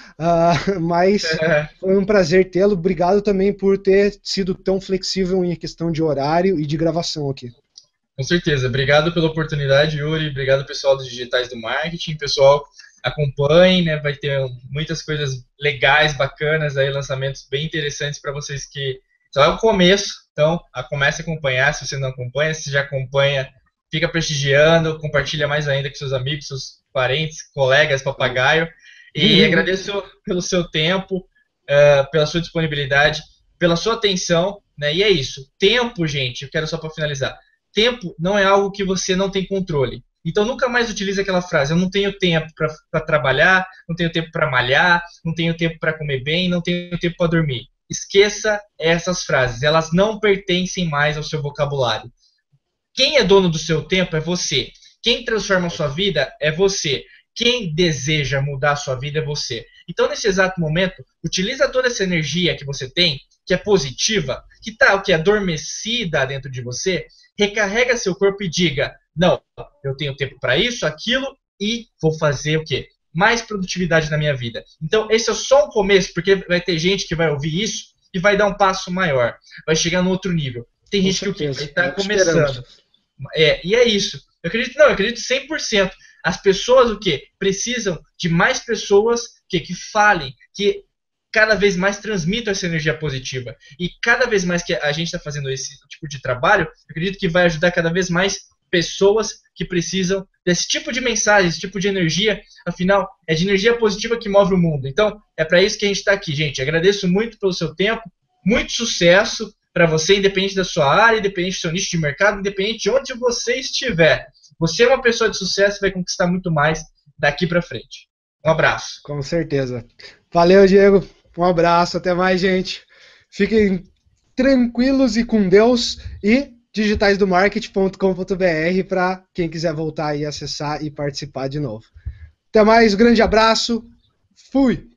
[SPEAKER 1] mas foi um prazer tê-lo. Obrigado também por ter sido tão flexível em questão de horário e de gravação aqui.
[SPEAKER 2] Com certeza. Obrigado pela oportunidade, Yuri. Obrigado, pessoal dos Digitais do Marketing. Pessoal, acompanhem, né? Vai ter muitas coisas legais, bacanas, aí, lançamentos bem interessantes para vocês que só é o começo, então comece a acompanhar. Se você não acompanha, se já acompanha, fica prestigiando, compartilha mais ainda com seus amigos, seus parentes, colegas, papagaio. E agradeço pelo seu tempo, pela sua disponibilidade, pela sua atenção, né? E é isso. Tempo, gente, eu quero só para finalizar. Tempo não é algo que você não tem controle. Então nunca mais utilize aquela frase: eu não tenho tempo para trabalhar, não tenho tempo para malhar, não tenho tempo para comer bem, não tenho tempo para dormir. Esqueça essas frases, elas não pertencem mais ao seu vocabulário. Quem é dono do seu tempo é você. Quem transforma a sua vida é você. Quem deseja mudar a sua vida é você. Então, nesse exato momento, utiliza toda essa energia que você tem, que é positiva, que está adormecida dentro de você, recarrega seu corpo e diga: não, eu tenho tempo para isso, aquilo, e vou fazer o quê? Mais produtividade na minha vida. Então, esse é só um começo, porque vai ter gente que vai ouvir isso e vai dar um passo maior, vai chegar no outro nível. Tem gente que está começando. E é isso. Eu acredito 100%. As pessoas precisam de mais pessoas que falem, que cada vez mais transmitam essa energia positiva. E cada vez mais que a gente está fazendo esse tipo de trabalho, eu acredito que vai ajudar cada vez mais pessoas que precisam desse tipo de mensagem, esse tipo de energia. Afinal, é de energia positiva que move o mundo. Então, é para isso que a gente está aqui, gente. Agradeço muito pelo seu tempo, muito sucesso para você, independente da sua área, independente do seu nicho de mercado, independente de onde você estiver. Você é uma pessoa de sucesso e vai conquistar muito mais daqui para frente. Um abraço.
[SPEAKER 1] Com certeza. Valeu, Diego. Um abraço. Até mais, gente. Fiquem tranquilos e com Deus. E digitaisdomarket.com.br para quem quiser voltar e acessar e participar de novo. Até mais. Grande abraço. Fui.